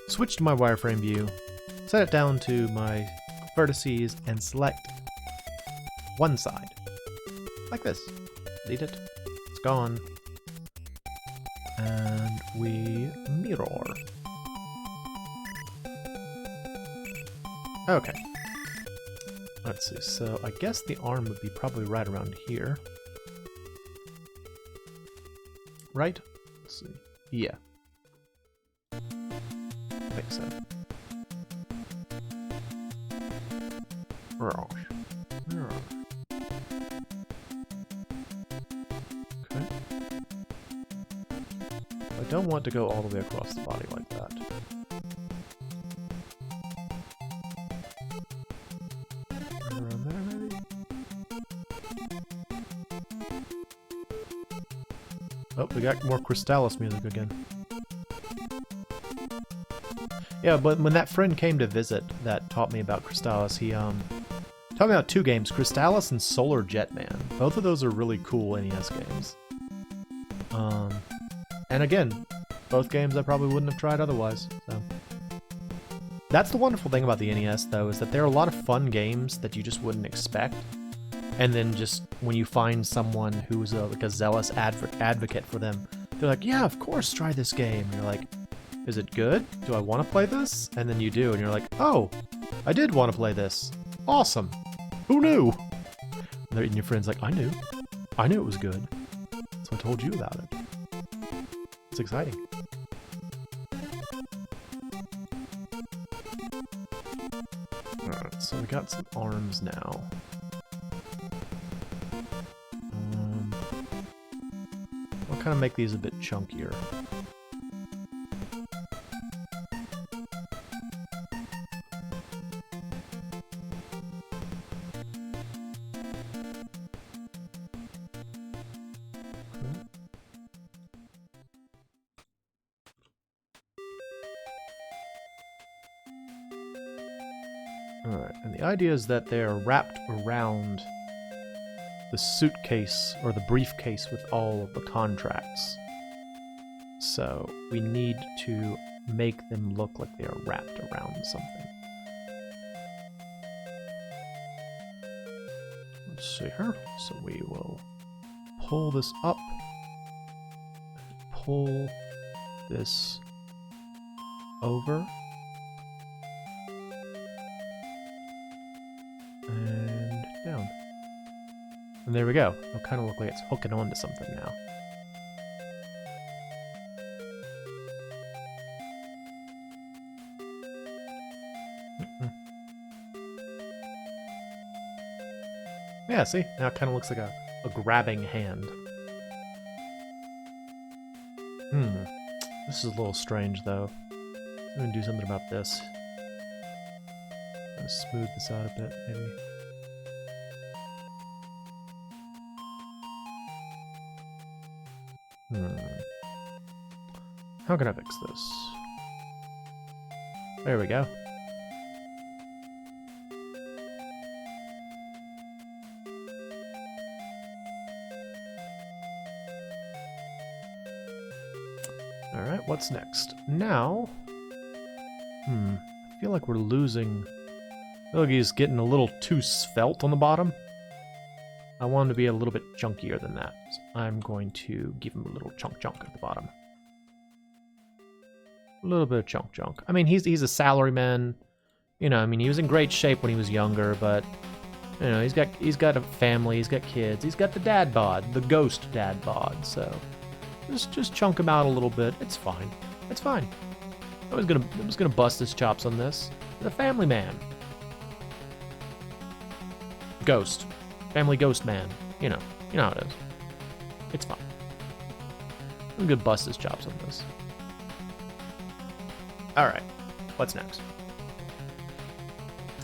Switch to my wireframe view. Set it down to my vertices and select one side. Like this. Delete it. It's gone. And we mirror. Okay. Let's see. So I guess the arm would be probably right around here. Right? Let's see. Yeah. I think so. Okay. I don't want to go all the way across the body like that. Around there, maybe? Oh, we got more Crystallis music again. Yeah, but when that friend came to visit that taught me about Crystallis, he taught me about two games, Crystallis and Solar Jetman. Both of those are really cool NES games. And again, both games I probably wouldn't have tried otherwise. So that's the wonderful thing about the NES, though, is that there are a lot of fun games that you just wouldn't expect. And then just when you find someone who's like a zealous advocate for them, they're like, yeah, of course, try this game. And you're like, is it good? Do I want to play this? And then you do, and you're like, oh, I did want to play this. Awesome. Who knew? And your friend's like, I knew. I knew it was good. So I told you about it. It's exciting. Alright, so we got some arms now. I'll kind of make these a bit chunkier. Alright, and the idea is that they are wrapped around the suitcase or the briefcase with all of the contracts. So we need to make them look like they are wrapped around something. see here. So we will pull this up, pull this over, and down. And there we go. It'll kind of look like it's hooking onto something now. Yeah, see? Now it kind of looks like a grabbing hand. This is a little strange, though. I'm going to do something about this. Smooth this out a bit, maybe. How can I fix this? There we go. Alright, what's next? Now... I feel like we're losing... I feel like he's getting a little too svelte on the bottom. I want him to be a little bit chunkier than that. So I'm going to give him a little chunk at the bottom. A little bit of chunk. I mean, he's a salaryman. You know, I mean, he was in great shape when he was younger, but you know, he's got a family, he's got kids, he's got the dad bod, the ghost dad bod. So just chunk him out a little bit. It's fine. It's fine. I was gonna bust his chops on this. The family man. Ghost. Family ghost man. You know how it is. It's fine. I'm gonna bust his chops on this. Alright. What's next?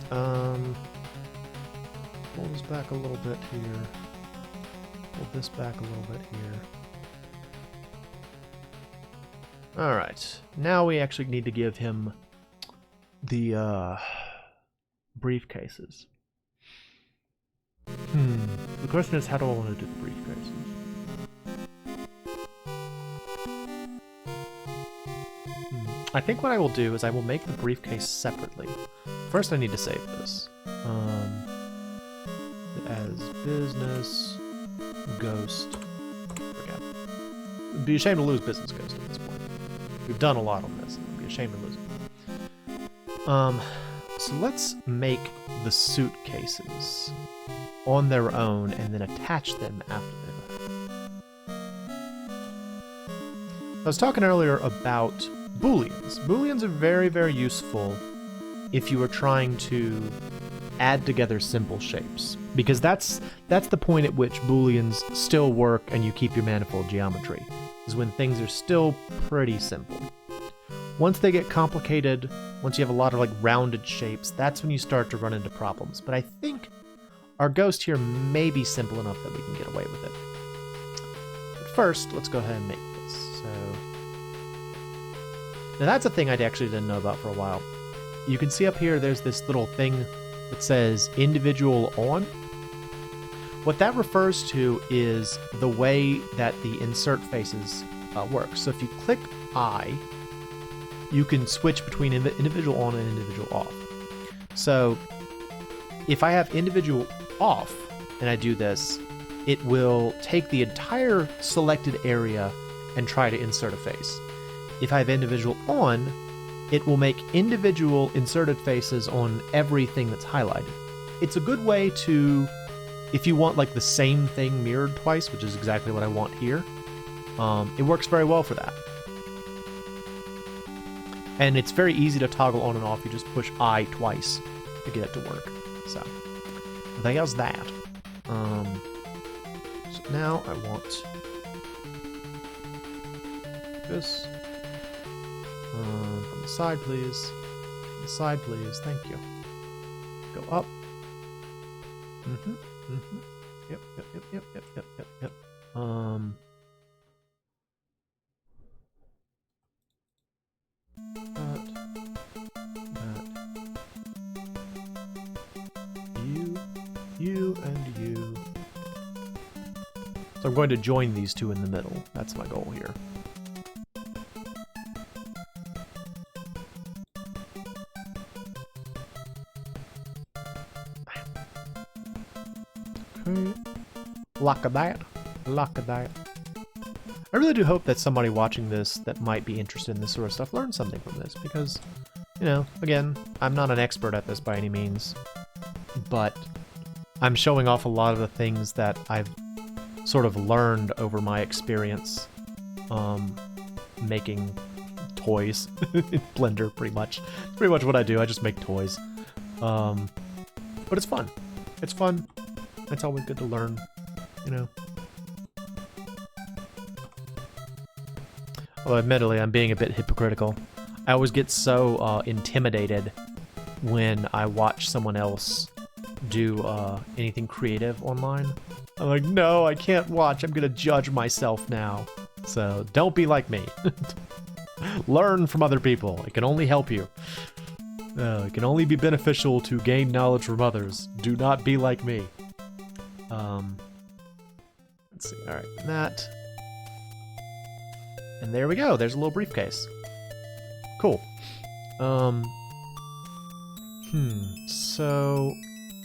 Pull this back a little bit here. Pull this back a little bit here. Alright. Now we actually need to give him the briefcases. The question is, how do I want to do the briefcases? I think what I will do is I will make the briefcase separately. First, I need to save this. As business, ghost. Forget. It'd be a shame to lose business ghost at this point. We've done a lot on this. It'd be a shame to lose it. So let's make the suitcases on their own and then attach them after them. I was talking earlier about booleans. Booleans are very, very useful if you are trying to add together simple shapes, because that's the point at which booleans still work and you keep your manifold geometry, is when things are still pretty simple. Once they get complicated, once you have a lot of like rounded shapes, that's when you start to run into problems. But I think our ghost here may be simple enough that we can get away with it. But first, let's go ahead and make this. So now that's a thing I actually didn't know about for a while. You can see up here there's this little thing that says individual on. What that refers to is the way that the insert faces work. So if you click I, you can switch between individual on and individual off. So if I have individual off and I do this, it will take the entire selected area and try to insert a face. If I have individual on, it will make individual inserted faces on everything that's highlighted. It's a good way to, if you want like the same thing mirrored twice, which is exactly what I want here, it works very well for that. And it's very easy to toggle on and off. You just push I twice to get it to work. So there's that. So now I want this. From the side, please. From the side, please. Thank you. Go up. Yep. That. You, and you. So I'm going to join these two in the middle. That's my goal here. Okay, Lock of that. Lock of that. I really do hope that somebody watching this that might be interested in this sort of stuff learns something from this, because, you know, again, I'm not an expert at this by any means, but I'm showing off a lot of the things that I've sort of learned over my experience making toys in Blender, pretty much. It's pretty much what I do. I just make toys. But it's fun. It's fun. It's always good to learn, you know. Although admittedly, I'm being a bit hypocritical. I always get so intimidated when I watch someone else do anything creative online. I'm like, no, I can't watch. I'm gonna judge myself now. So don't be like me. Learn from other people. It can only help you. It can only be beneficial to gain knowledge from others. Do not be like me. Let's see. All right, that. And there we go. There's a little briefcase. Cool. So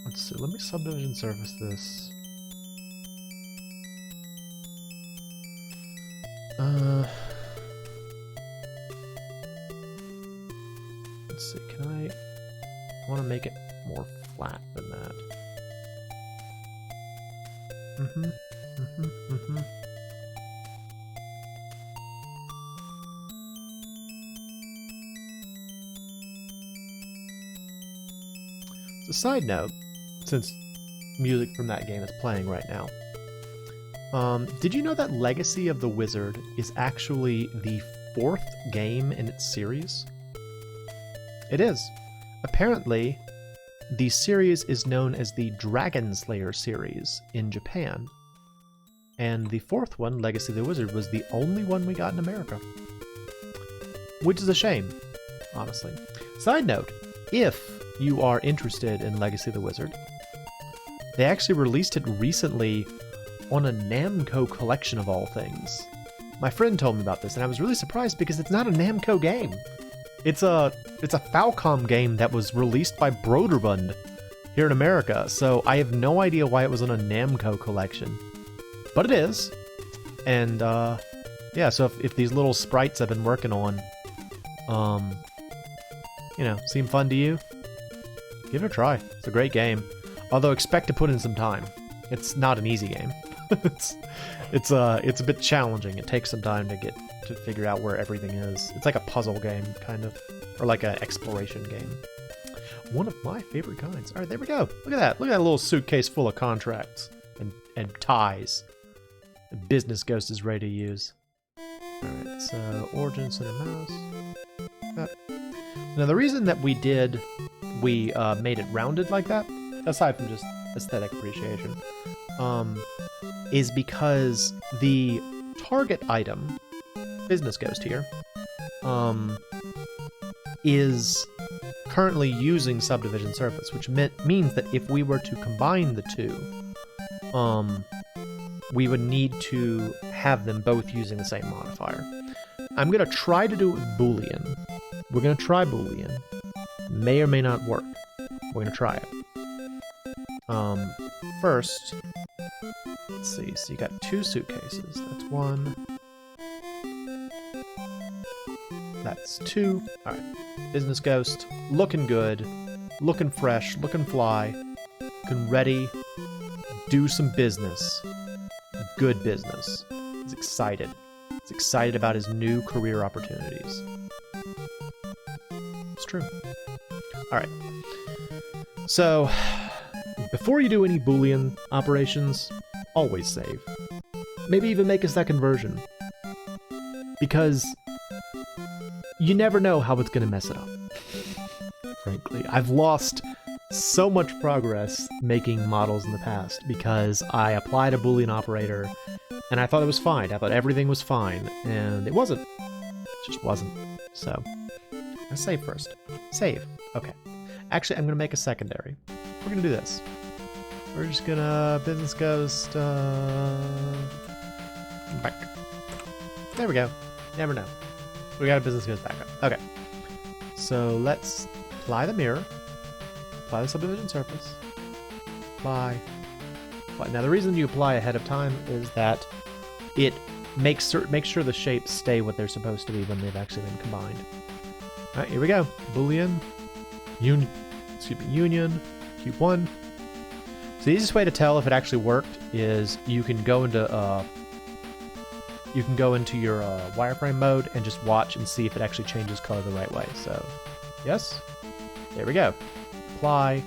let's see. Let me subdivision surface this. Let's see. Can I want to make it more flat than that? As a side note, since music from that game is playing right now, did you know that Legacy of the Wizard is actually the 4th game in its series? It is. Apparently, the series is known as the Dragon Slayer series in Japan. And the 4th one, Legacy of the Wizard, was the only one we got in America. Which is a shame, honestly. Side note, if you are interested in Legacy of the Wizard, they actually released it recently on a Namco collection of all things. My friend told me about this, and I was really surprised because it's not a Namco game. It's a Falcom game that was released by Broderbund here in America, so I have no idea why it was on a Namco collection. But it is. And, yeah, so if these little sprites I've been working on, you know, seem fun to you, give it a try. It's a great game. Although expect to put in some time. It's not an easy game. it's a bit challenging. It takes some time to figure out where everything is. It's like a puzzle game, kind of, or like an exploration game. One of my favorite kinds. All right, there we go. Look at that. Look at that little suitcase full of contracts and ties. The business ghost is ready to use. All right, so origin center mouse. That. Now the reason that we made it rounded like that, aside from just aesthetic appreciation, is because the target item, business ghost here, is currently using subdivision surface, which means that if we were to combine the two, we would need to have them both using the same modifier. I'm going to try to do it with Boolean. We're going to try Boolean. May or may not work. We're going to try it. First, let's see. So you got 2 suitcases. That's 1. That's 2. All right. Business ghost. Looking good. Looking fresh. Looking fly. Looking ready. Do some business. Good business. He's excited. He's excited about his new career opportunities. It's true. All right. So, before you do any Boolean operations, always save. Maybe even make a second version. Because you never know how it's going to mess it up. Frankly, I've lost so much progress making models in the past because I applied a Boolean operator and I thought it was fine. I thought everything was fine, and it wasn't. It just wasn't. So, let's save first. Save. Okay. Actually, I'm going to make a secondary. We're going to do this. We're just going to business ghost, back. There we go. Never know. We got a business ghost backup. Okay. So let's apply the mirror. Apply the subdivision surface. Apply. apply. Now the reason you apply ahead of time is that it makes sure the shapes stay what they're supposed to be when they've actually been combined. All right, here we go. Boolean, union, cube 1. So the easiest way to tell if it actually worked is you can go into your wireframe mode and just watch and see if it actually changes color the right way. So, yes, there we go. Apply,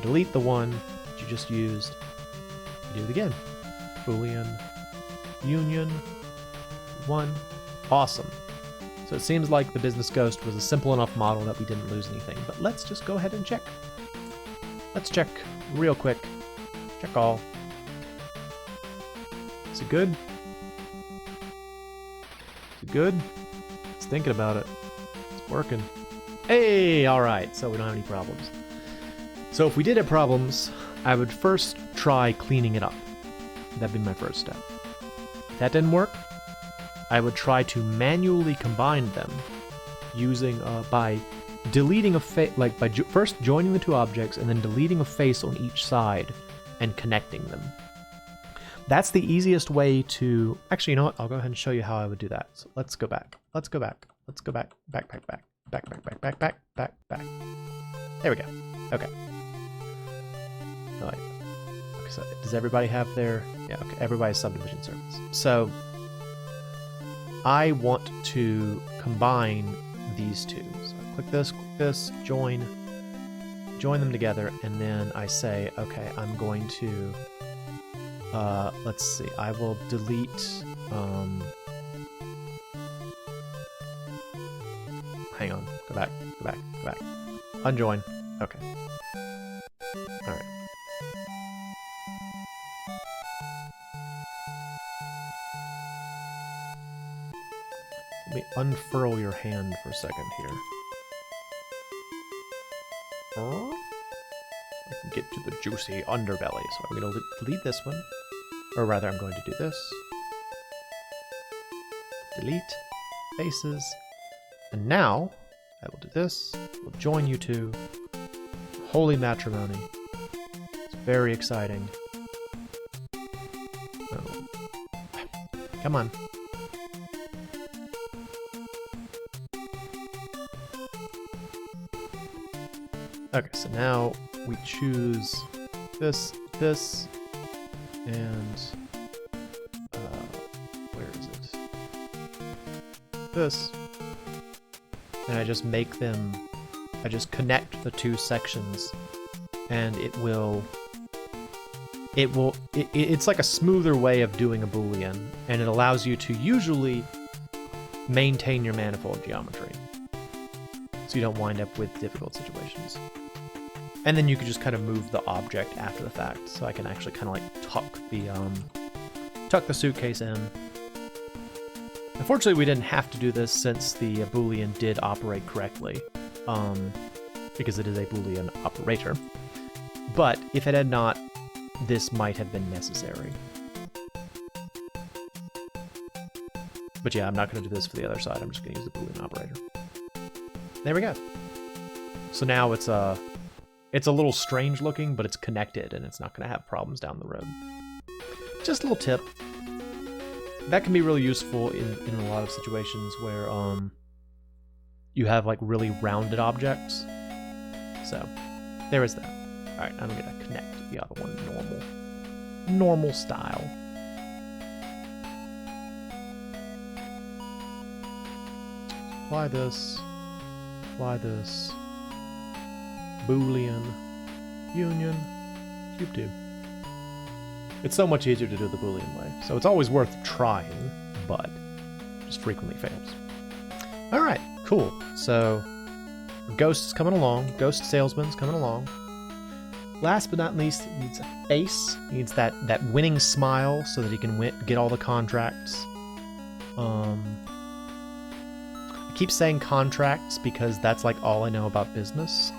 delete the one that you just used, do it again. Boolean, union, 1, awesome. So it seems like the Business Ghost was a simple enough model that we didn't lose anything, but let's just go ahead and check. Let's check real quick. Check all. Is it good? Is it good? It's thinking about it. It's working. Hey, alright, so we don't have any problems. So if we did have problems, I would first try cleaning it up. That'd be my first step. If that didn't work, I would try to manually combine them using, by deleting a face, like by first joining the two objects and then deleting a face on each side and connecting them. That's the easiest way to, actually, you know what? I'll go ahead and show you how I would do that. So let's go back. Let's go back. Let's go back. Back. There we go. Okay. All right. Okay, so does everybody have their, yeah, okay, everybody's subdivision service. So I want to combine these two. So I click this, join them together, and then I say, okay, I'm going to, let's see, I will delete, hang on, go back, unjoin, okay, alright. Let me unfurl your hand for a second here. I can get to the juicy underbelly, so I'm going to delete this one. Or rather, I'm going to do this. Delete. Faces. And now, I will do this. We'll join you two. Holy matrimony. It's very exciting. Oh. Come on. Okay, so now we choose this, and where is it? This. And I just make them, I just connect the two sections, and it's like a smoother way of doing a Boolean, and it allows you to usually maintain your manifold geometry, so you don't wind up with difficult situations. And then you can just kind of move the object after the fact, so I can actually kind of like tuck the suitcase in. Unfortunately, we didn't have to do this since the Boolean did operate correctly, because it is a Boolean operator. But if it had not, this might have been necessary. But yeah, I'm not going to do this for the other side. I'm just going to use the Boolean operator. There we go. So now it's a little strange looking, but it's connected and it's not going to have problems down the road. Just a little tip. That can be really useful in a lot of situations where you have like really rounded objects. So there is that. Alright, I'm going to connect the other one normal style. Apply this. Boolean, union, cube 2. It's so much easier to do the Boolean way, so it's always worth trying, but just frequently fails. Alright, cool. So, Ghost is coming along, Ghost Salesman's coming along. Last but not least, it needs a face. It needs that winning smile so that he can get all the contracts. I keep saying contracts because that's like all I know about business.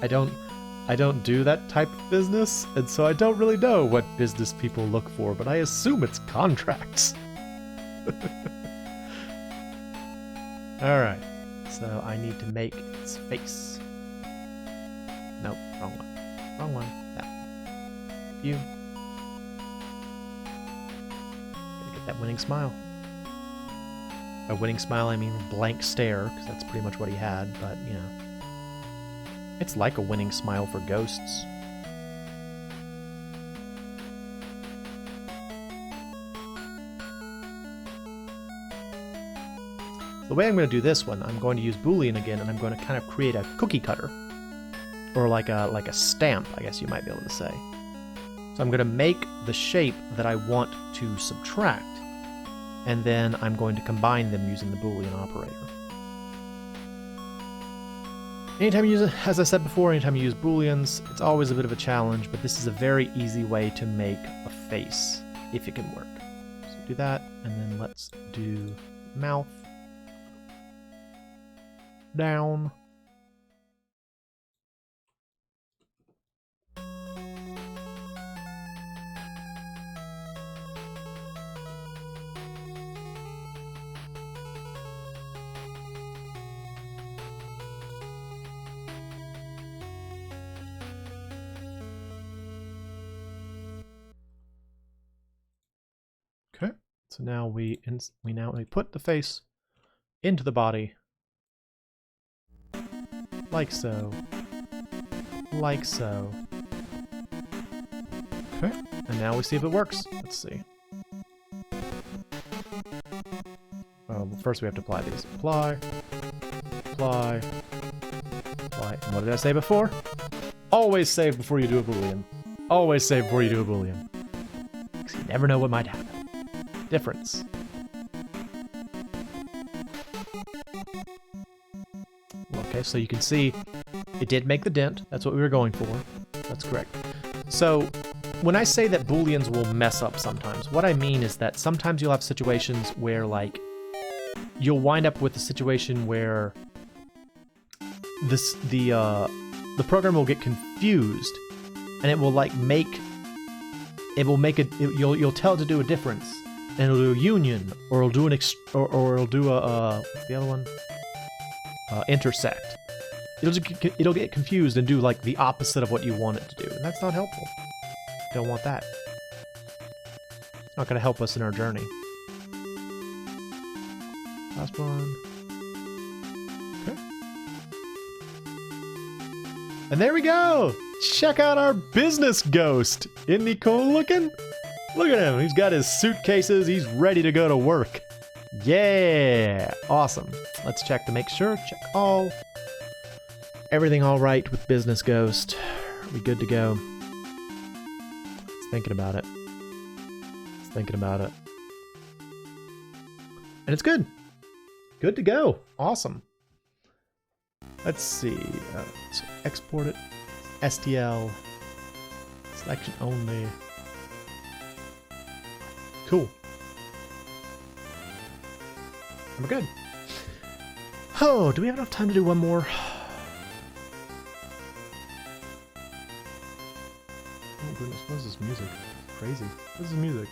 I don't do that type of business, and so I don't really know what business people look for, but I assume it's contracts. Alright, so I need to make its face. Nope, wrong one. That one. you. Gotta get that winning smile. By winning smile, I mean blank stare, because that's pretty much what he had, but, you know. It's like a winning smile for ghosts. The way I'm going to do this one, I'm going to use Boolean again, and I'm going to kind of create a cookie cutter. Or like a stamp, I guess you might be able to say. So I'm going to make the shape that I want to subtract, and then I'm going to combine them using the Boolean operator. Anytime you use, as I said before, anytime you use Booleans, it's always a bit of a challenge, but this is a very easy way to make a face, if it can work. So do that, and then let's do mouth. Down. Okay, so now we put the face into the body. Like so. Like so. Okay, and now we see if it works. Let's see. Well, first we have to apply these. Apply. Apply. Apply. And what did I say before? Always save before you do a Boolean. Always save before you do a Boolean. Because you never know what might happen. Difference. Okay, so you can see it did make the dent. That's what we were going for. That's correct. So when I say that Booleans will mess up sometimes, what I mean is that sometimes you'll have situations where, like, you'll wind up with a situation where the program will get confused, and it will you'll tell it to do a difference, and it'll do a union, or it'll do or it'll do a what's the other one? Intersect. It'll get confused and do like the opposite of what you want it to do, and that's not helpful. Don't want that. It's not going to help us in our journey. Last one. Okay. And there we go! Check out our business ghost! Isn't he cool looking? Look at him, he's got his suitcases, he's ready to go to work. Yeah! Awesome. Let's check to make sure. Check all. Everything all right with business ghost. Are we good to go? It's thinking about it. It's thinking about it. And it's good. Good to go. Awesome. Let's see. So export it. STL. Selection only. Cool. And we're good. Oh, do we have enough time to do one more? Oh goodness, what is this music? It's crazy. What is this music?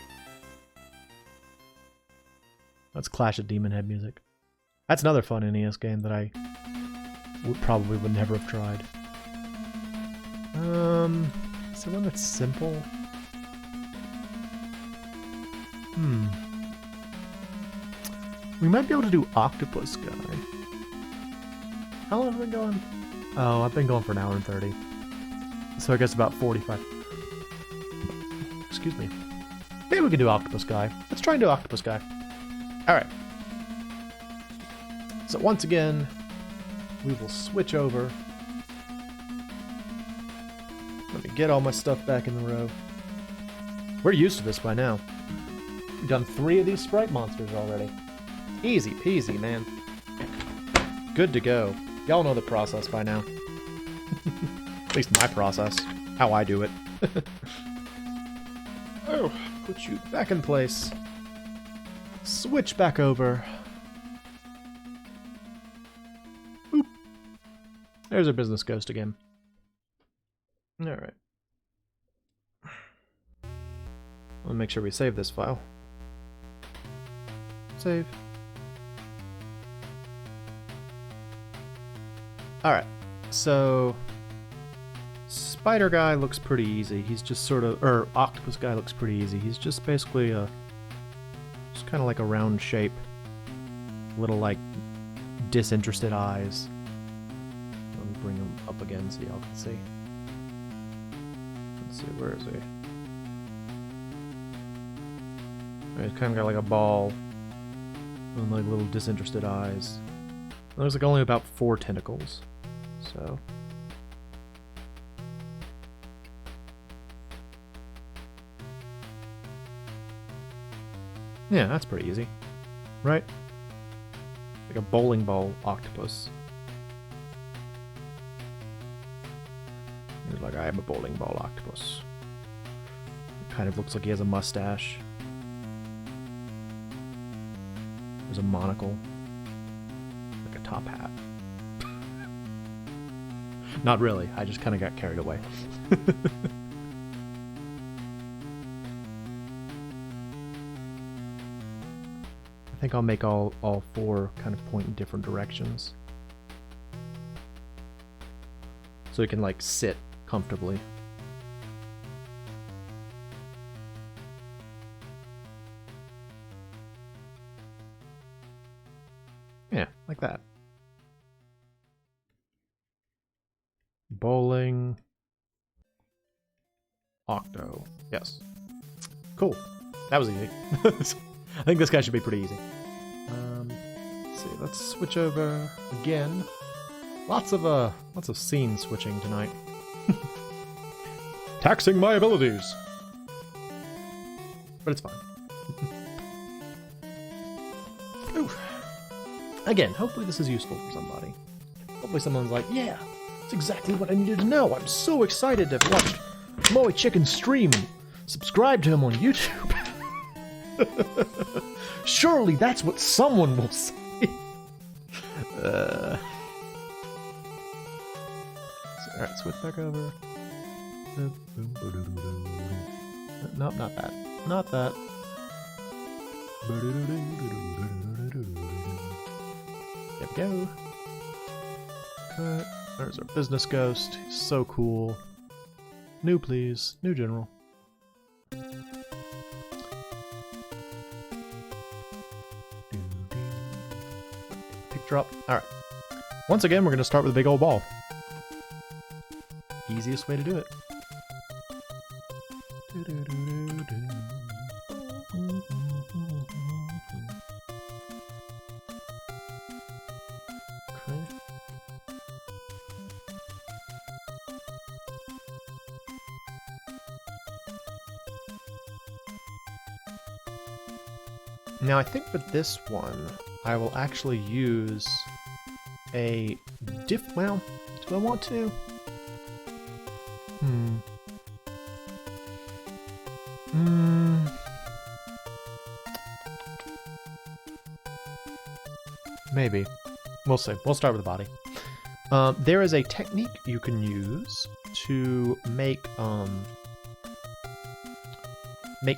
That's Clash of Demon Head music. That's another fun NES game that I would never have tried. Is there one that's simple? We might be able to do Octopus Guy. How long have I been going? Oh, I've been going for an hour and 30. So I guess about 45. Excuse me. Maybe we can do Octopus Guy. Let's try and do Octopus Guy. Alright. So once again, we will switch over. Let me get all my stuff back in the row. We're used to this by now. We've done 3 of these sprite monsters already. Easy peasy, man. Good to go. Y'all know the process by now. At least my process. How I do it. Oh, put you back in place. Switch back over. Oop. There's our business ghost again. Alright. I'll make sure we save this file. Save. Alright, so spider guy looks pretty easy. He's just sort of, or octopus guy looks pretty easy. He's just basically just kind of like a round shape. Little like disinterested eyes. Let me bring him up again so y'all can see. Let's see, where is he? He's kind of got like a ball and like little disinterested eyes. There's like only about 4 tentacles, so. Yeah, that's pretty easy, right? Like a bowling ball octopus. He's like, I am a bowling ball octopus. It kind of looks like he has a mustache. There's a monocle. Like a top hat. Not really, I just kind of got carried away. I think I'll make all 4 kind of point in different directions. So he can like sit comfortably. Yeah, like that. Bowling. Octo. Yes. Cool. That was easy. I think this guy should be pretty easy. Let's see. Let's switch over again. Lots of scene switching tonight. Taxing my abilities. But it's fine. Ooh. Again, hopefully this is useful for somebody. Hopefully someone's like, yeah, that's exactly what I needed to know. I'm so excited to watch MoeChicken stream and subscribe to him on YouTube. Surely that's what someone will say. Alright, switch back over. Nope, not that. Not that. There we go. Cut. There's our business ghost. He's so cool. New, please. New general. Pick drop. Alright. Once again, we're going to start with a big old ball. Easiest way to do it. Okay. Now I think for this one, I will actually use a well, do I want to? Maybe. We'll see. We'll start with the body. There is a technique you can use to make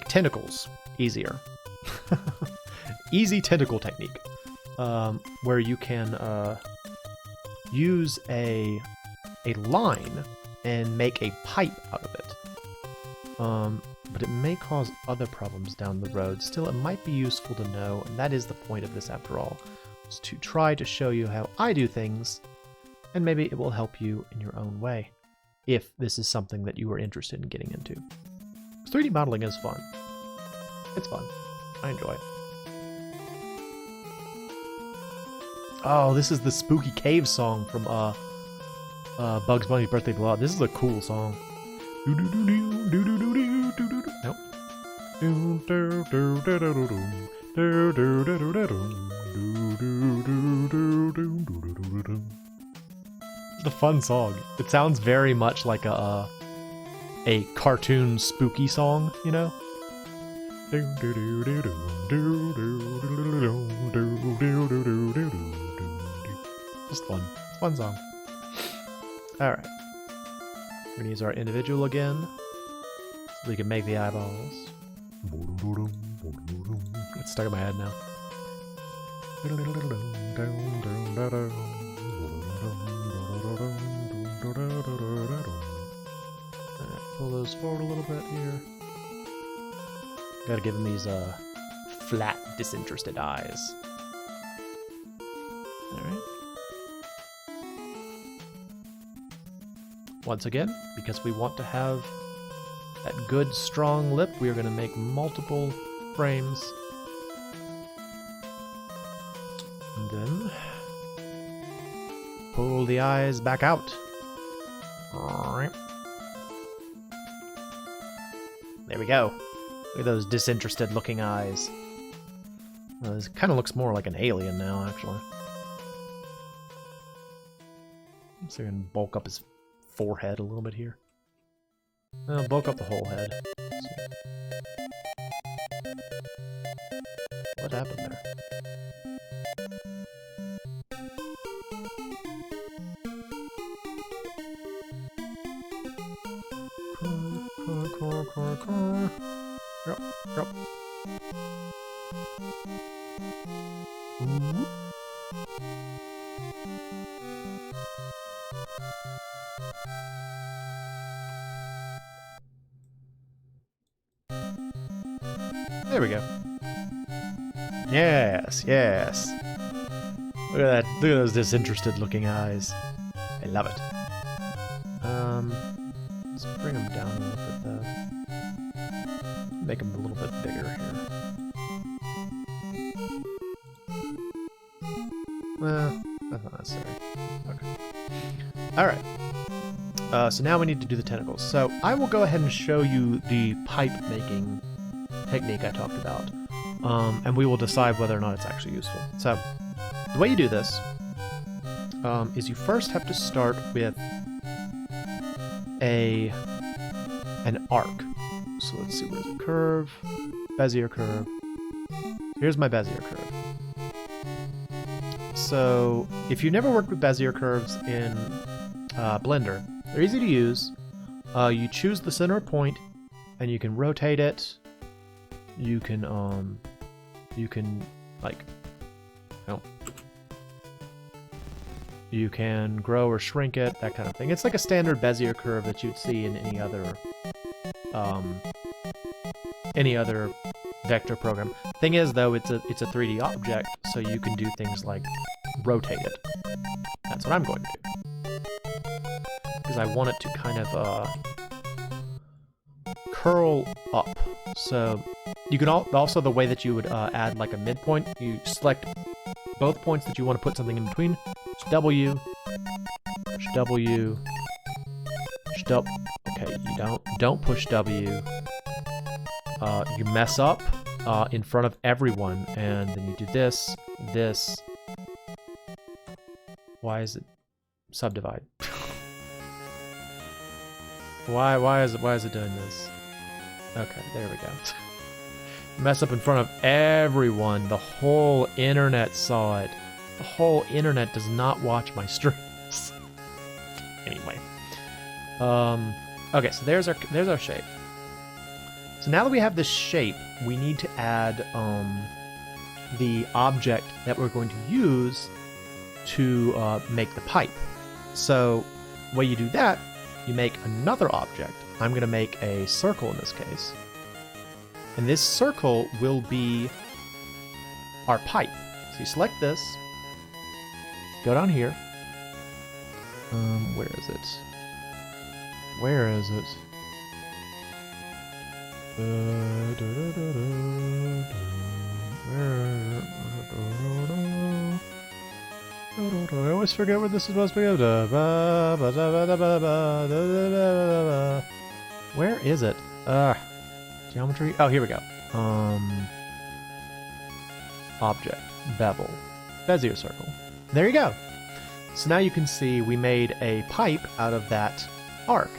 tentacles easier. Easy tentacle technique. Where you can use a line and make a pipe out of it. But it may cause other problems down the road. Still, it might be useful to know, and that is the point of this after all, is to try to show you how I do things, and maybe it will help you in your own way, if this is something that you are interested in getting into. 3D modeling is fun. It's fun. I enjoy it. Oh, this is the spooky cave song from Bugs Bunny's Birthday Blowout. This is a cool song. Nope. It's a fun song. It sounds very much like a cartoon spooky song, you know? Just fun. It's a fun song. Alright. We're gonna use our individual again, so we can make the eyeballs. It's stuck in my head now. pull those forward a little bit here. Gotta give them these flat, disinterested eyes. Alright. Once again, because we want to have that good, strong lip, we are going to make multiple frames. And then pull the eyes back out. There we go. Look at those disinterested looking eyes. Well, this kind of looks more like an alien now, actually. So we can bulk up his forehead a little bit here. Bulk up the whole head. What happened there? Yep. Ooh. There we go. Yes, yes. Look at that. Look at those disinterested looking eyes. I love it. Let's bring them down a little bit though. Make them a little bit bigger here. Well, that's not necessary. Okay. Alright. So now we need to do the tentacles. So I will go ahead and show you the pipe making technique I talked about. And we will decide whether or not it's actually useful. So, the way you do this is you first have to start with an arc. So let's see, where's the curve? Bezier curve. Here's my Bezier curve. So, if you never worked with Bezier curves in Blender, they're easy to use. You choose the center point, and you can rotate it. You can like, oh, you can grow or shrink it, that kind of thing. It's like a standard Bezier curve that you'd see in any other vector program. Thing is, though, it's a 3D object, so you can do things like rotate it. That's what I'm going to do, because I want it to kind of curl up. So you can also, the way that you would add like a midpoint, you select both points that you want to put something in between. Push W, push W, push W. Okay, you don't push W. You mess up in front of everyone, and then you do this, this. Why is it subdivide? Why is it doing this? Okay, there we go. Mess up in front of everyone. The whole internet saw it. The whole internet does not watch my streams. Anyway. Okay, so there's our shape. So now that we have this shape, we need to add the object that we're going to use to make the pipe. So the way you do that, you make another object. I'm going to make a circle in this case. And this circle will be our pipe. So you select this, go down here. Where is it? Where is it? I always forget what this is supposed to be. Where is it? Geometry? Oh, here we go. Object. Bevel. Bezier circle. There you go. So now you can see we made a pipe out of that arc.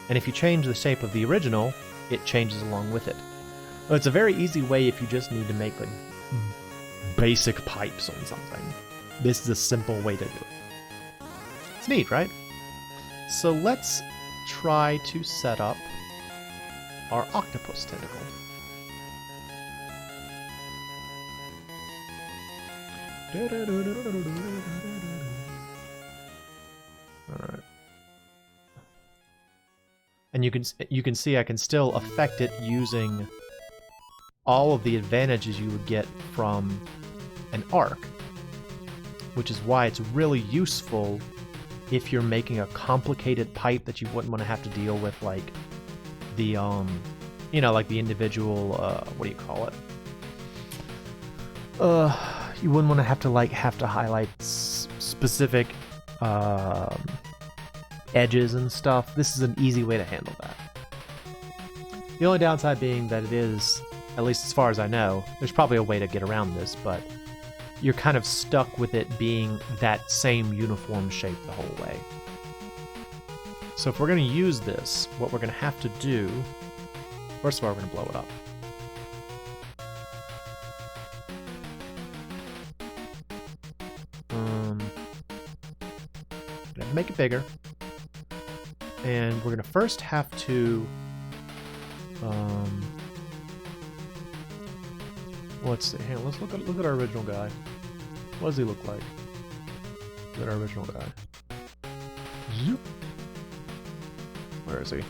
And if you change the shape of the original, it changes along with it. Well, it's a very easy way if you just need to make like basic pipes on something. This is a simple way to do it. It's neat, right? So let's try to set up our octopus tentacle. Alright. And you can see I can still affect it using all of the advantages you would get from an arc, which is why it's really useful if you're making a complicated pipe that you wouldn't want to have to deal with, like the you know, like the individual what do you call it? You wouldn't want to have to highlight specific edges and stuff. This is an easy way to handle that. The only downside being that it is, at least as far as I know, there's probably a way to get around this, but you're kind of stuck with it being that same uniform shape the whole way. So if we're going to use this, what we're going to have to do, first of all, we're going to blow it up. Gonna make it bigger. And we're going to first have to let's see. Hang on, let's look at our original guy. What does he look like? Look at our original guy. Zoop. Where is he?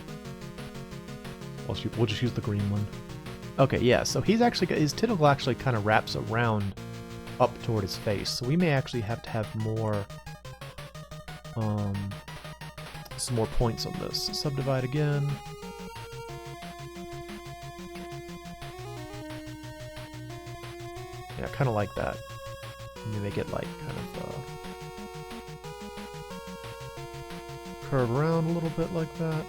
We'll just use the green one. Okay, yeah. So he's actually his tentacle actually kind of wraps around up toward his face. So we may actually have to have more some more points on this. Subdivide again. Yeah, kind of like that. And you make it like kind of curve around a little bit like that.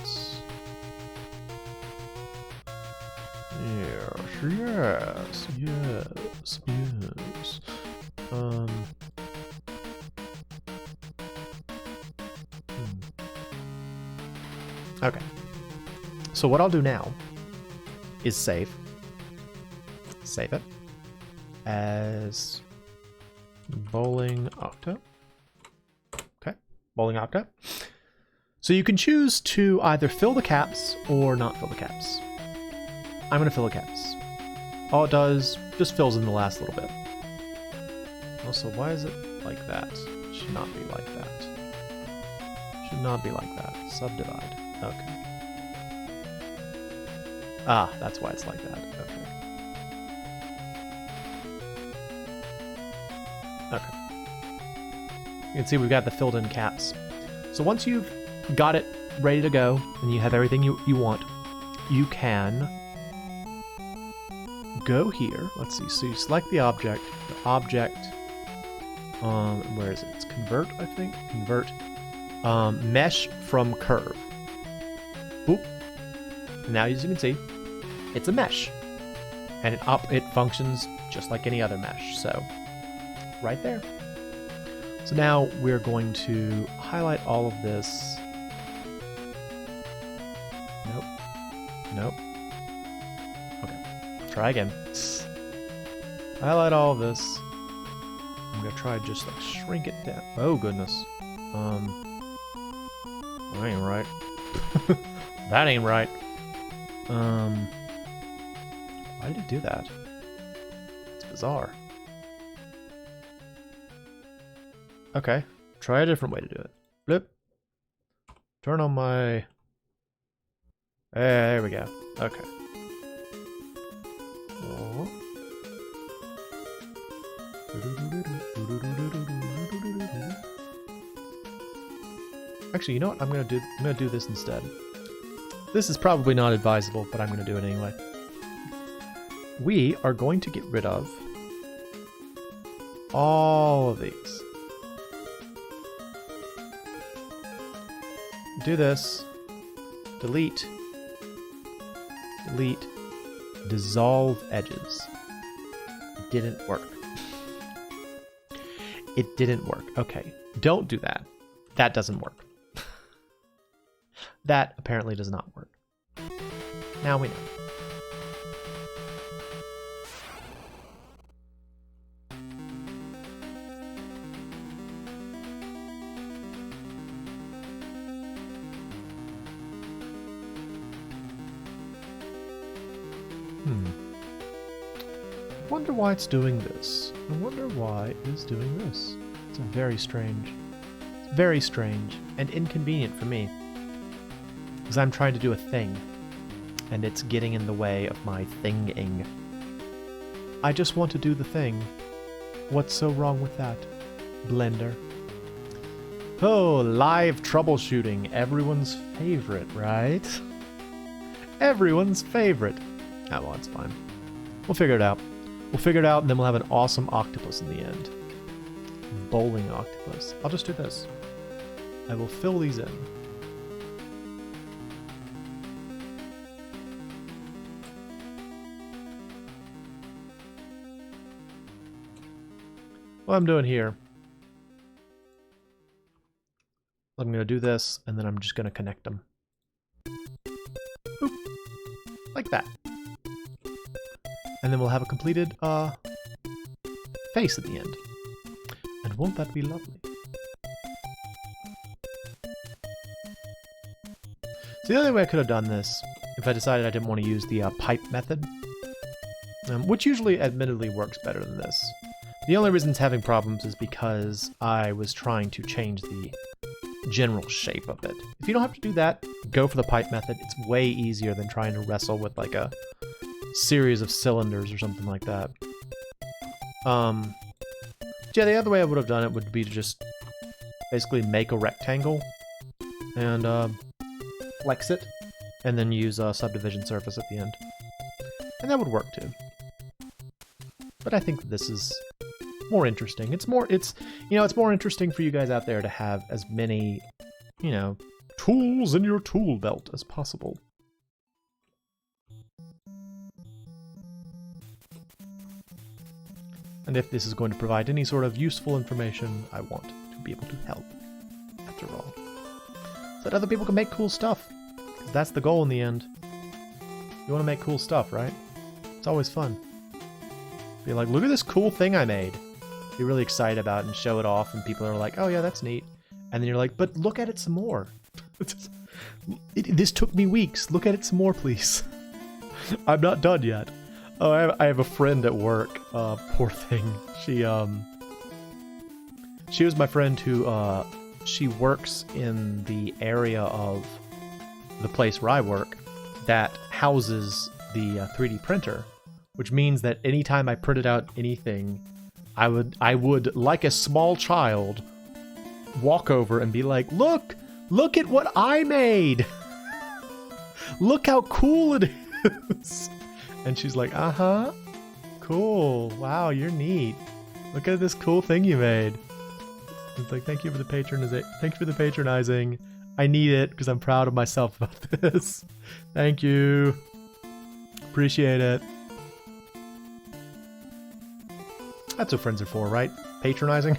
Yes, yes, yes, yes. Okay. So what I'll do now is save. Save it as Bowling Octo. Okay, Bowling Octo. So you can choose to either fill the caps or not fill the caps. I'm going to fill the caps. All it does, just fills in the last little bit. Also, why is it like that? It should not be like that. Should not be like that. Subdivide. Okay. Ah, that's why it's like that. Okay. Okay. You can see we've got the filled in caps. So once you've got it ready to go and you have everything you want, you can go here. Let's see. So you select the object. The object, where is it? It's convert, I think. Convert mesh from curve. Boop. And now, as you can see, it's a mesh, and it functions just like any other mesh. So right there. So now we're going to highlight all of this. Nope. Nope. Okay. Try again. Highlight all of this. I'm gonna try just like shrink it down. Oh goodness. That ain't right. That ain't right. Why did it do that? It's bizarre. Okay, try a different way to do it. Flip. Turn on my... There we go. Okay. Oh. Actually, you know what? I'm gonna do this instead. This is probably not advisable, but I'm gonna do it anyway. We are going to get rid of all of these. Do this. Delete. Delete. Dissolve edges. It didn't work. It didn't work. Okay. Don't do that. That doesn't work. That apparently does not work. Now we know. I wonder why it's doing this. I wonder why it is doing this. It's very strange. It's very strange and inconvenient for me. Because I'm trying to do a thing, and it's getting in the way of my thinging. I just want to do the thing. What's so wrong with that, Blender? Oh, live troubleshooting. Everyone's favorite, right? Everyone's favorite. Oh, well, it's fine. We'll figure it out. We'll figure it out, and then we'll have an awesome octopus in the end. Bowling octopus. I'll just do this. I will fill these in. What I'm doing here, I'm going to do this, and then I'm just going to connect them. Boop. Like that. And then we'll have a completed face at the end. And won't that be lovely? So the only way I could have done this, if I decided I didn't want to use the pipe method, which usually admittedly works better than this. The only reason it's having problems is because I was trying to change the general shape of it. If you don't have to do that, go for the pipe method. It's way easier than trying to wrestle with like a series of cylinders or something like that. Yeah, the other way I would have done it would be to just basically make a rectangle and flex it, and then use a subdivision surface at the end. And that would work too. But I think this is more interesting. It's more interesting for you guys out there to have as many, tools in your tool belt as possible. And if this is going to provide any sort of useful information, I want to be able to help, after all. So that other people can make cool stuff. Because that's the goal in the end. You want to make cool stuff, right? It's always fun. Be like, look at this cool thing I made. Be really excited about it and show it off, and people are like, oh yeah, that's neat. And then you're like, but look at it some more. This took me weeks. Look at it some more, please. I'm not done yet. Oh, I have a friend at work. Poor thing. She was my friend who, she works in the area of the place where I work that houses the 3D printer, which means that anytime I printed out anything, I would, like a small child, walk over and be like, look at what I made. Look how cool it is. And she's like, uh-huh, cool. Wow, you're neat. Look at this cool thing you made. It's like, thank you for the patronizing. I need it because I'm proud of myself about this. Thank you. Appreciate it. That's what friends are for, right? Patronizing.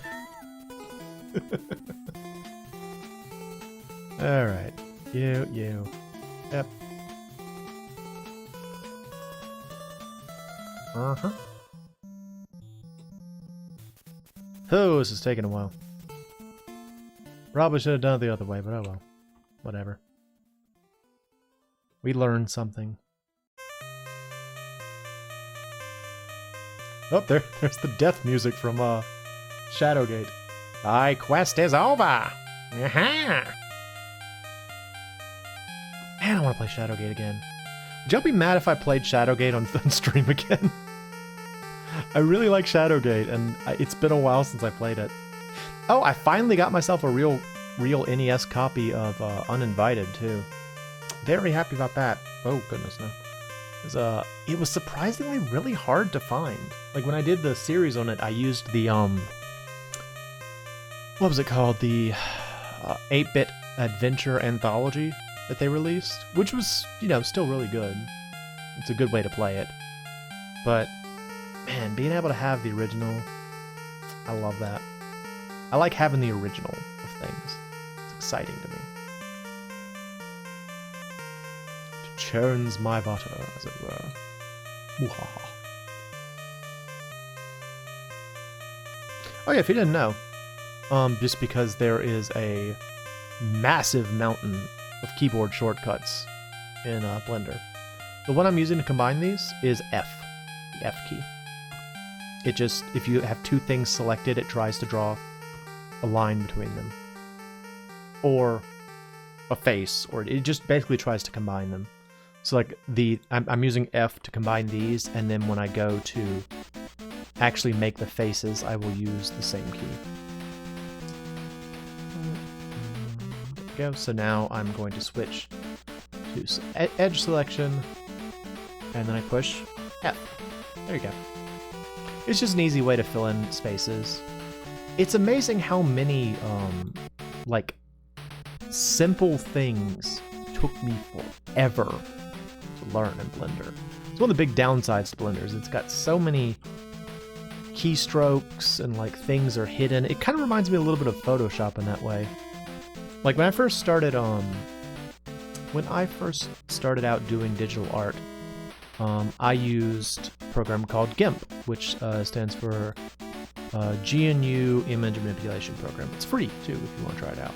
Alright. You. Yep. Uh-huh. Oh, this is taking a while. Probably should have done it the other way, but oh well. Whatever. We learned something. Oh, there's the death music from Shadowgate. Thy quest is over! Aha! Man, I want to play Shadowgate again. Would y'all be mad if I played Shadowgate on stream again? I really like Shadowgate, and it's been a while since I played it. Oh, I finally got myself a real NES copy of Uninvited, too. Very happy about that. Oh, goodness, no. It was surprisingly really hard to find. Like, when I did the series on it, I used the, what was it called? The 8-bit adventure anthology that they released, which was, still really good. It's a good way to play it. But, man, being able to have the original, I love that. I like having the original of things. It's exciting to me. It churns my butter, as it were. Ooh-ha-ha. Oh yeah, if you didn't know, just because there is a massive mountain of keyboard shortcuts in Blender. The one I'm using to combine these is F, the F key. It just, if you have two things selected, it tries to draw a line between them. Or a face, or it just basically tries to combine them. So like I'm using F to combine these, and then when I go to actually make the faces, I will use the same key. There we go. So now I'm going to switch to edge selection, and then I push F. There you go. It's just an easy way to fill in spaces. It's amazing how many like simple things took me forever to learn in Blender. It's one of the big downsides to Blender is it's got so many keystrokes and like things are hidden. It kind of reminds me a little bit of Photoshop in that way. Like when I first started out doing digital art, I used a program called GIMP, which stands for GNU Image Manipulation Program. It's free too if you want to try it out.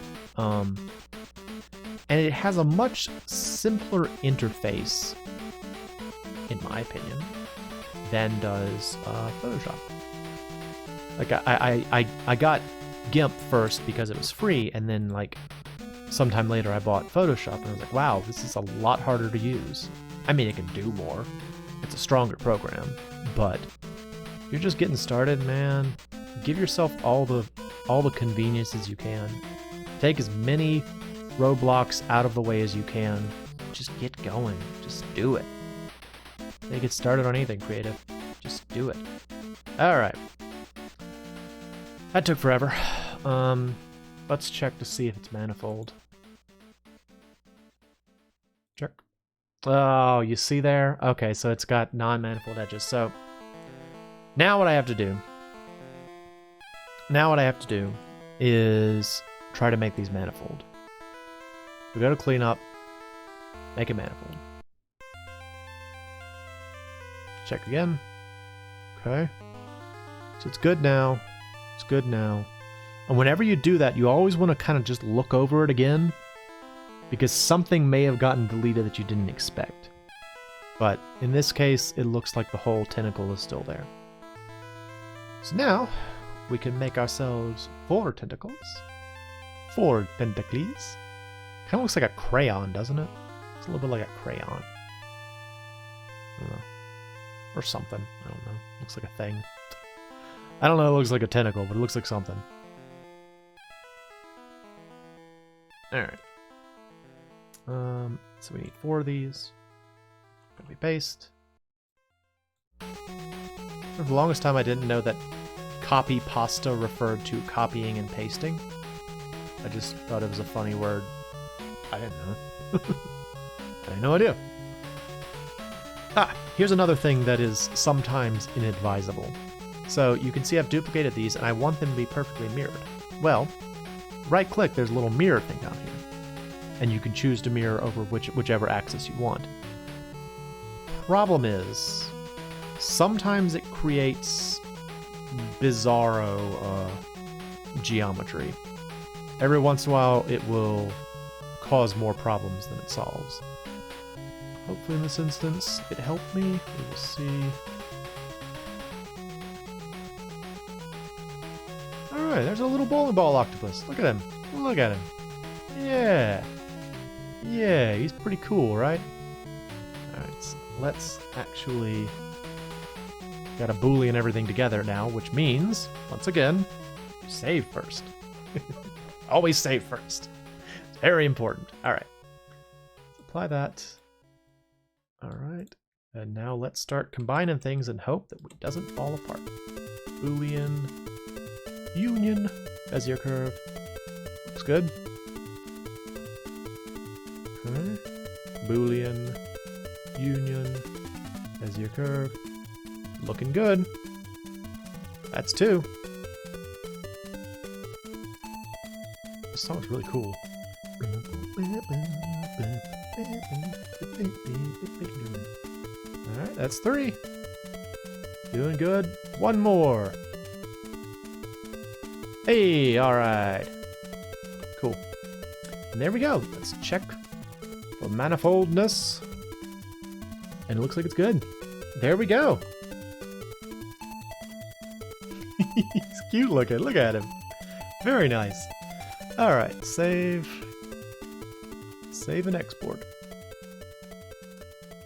And it has a much simpler interface, in my opinion, than does Photoshop. Like I got GIMP first because it was free, and then like sometime later I bought Photoshop, and I was like, wow, this is a lot harder to use. I mean, it can do more. It's a stronger program, but if you're just getting started, man, give yourself all the conveniences you can. Take as many roadblocks out of the way as you can. Just get going. Just do it. They get started on anything creative. Just do it. All right. That took forever. Let's check to see if it's manifold. Check. Oh, you see there? Okay, so it's got non-manifold edges. So now what I have to do is try to make these manifold. We go to clean up, make it manifold. Check again. Okay. So it's good now. It's good now. And whenever you do that, you always want to kind of just look over it again, because something may have gotten deleted that you didn't expect. But in this case, it looks like the whole tentacle is still there. So now we can make ourselves 4 tentacles. 4 tentacles. Kind of looks like a crayon, doesn't it? It's a little bit like a crayon. I don't know. Or something. I don't know. Looks like a thing. I don't know, it looks like a tentacle, but it looks like something. Alright. So we need 4 of these. Copy paste. For the longest time I didn't know that copy pasta referred to copying and pasting. I just thought it was a funny word. I didn't know. I had no idea. Here's another thing that is sometimes inadvisable. So you can see I've duplicated these and I want them to be perfectly mirrored. Well, right click, there's a little mirror thing down here. And you can choose to mirror over whichever axis you want. Problem is, sometimes it creates bizarro geometry. Every once in a while it will cause more problems than it solves. Hopefully in this instance it helped me. We will see. Alright, there's a little bowling ball octopus. Look at him. Look at him. Yeah. Yeah, he's pretty cool, right? Alright, so let's actually... Got a Boolean everything together now, which means, once again, save first. Always save first. It's very important. Alright. Let's apply that. Alright. And now let's start combining things and hope that it doesn't fall apart. Boolean union Bezier curve. Looks good. Okay. Boolean union Bezier curve. Looking good. That's 2. This song's really cool. Alright, that's 3. Doing good. 1 more. Hey, alright. Cool. And there we go. Let's check for manifoldness. And it looks like it's good. There we go. He's cute looking. Look at him. Very nice. Alright, save. Save and export.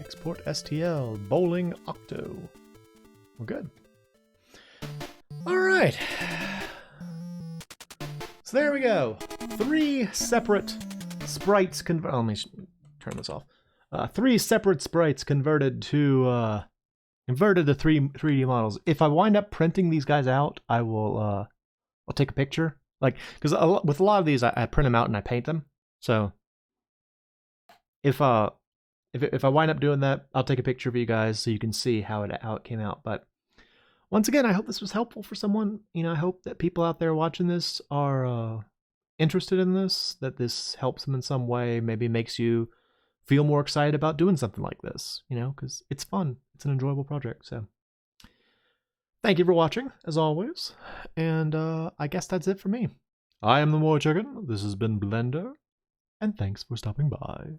Export STL. Bowling Octo. We're good. Alright. So there we go. 3 separate sprites let me turn this off. 3 separate sprites converted to 3D models. If I wind up printing these guys out, I'll take a picture. Like, because with a lot of these, I print them out and I paint them. So if I wind up doing that, I'll take a picture of you guys so you can see how it came out. But once again, I hope this was helpful for someone. You know, I hope that people out there watching this are interested in this, that this helps them in some way, maybe makes you feel more excited about doing something like this, you know, because it's fun. It's an enjoyable project. So thank you for watching, as always. And I guess that's it for me. I am the MoeChicken. This has been Blender, and thanks for stopping by.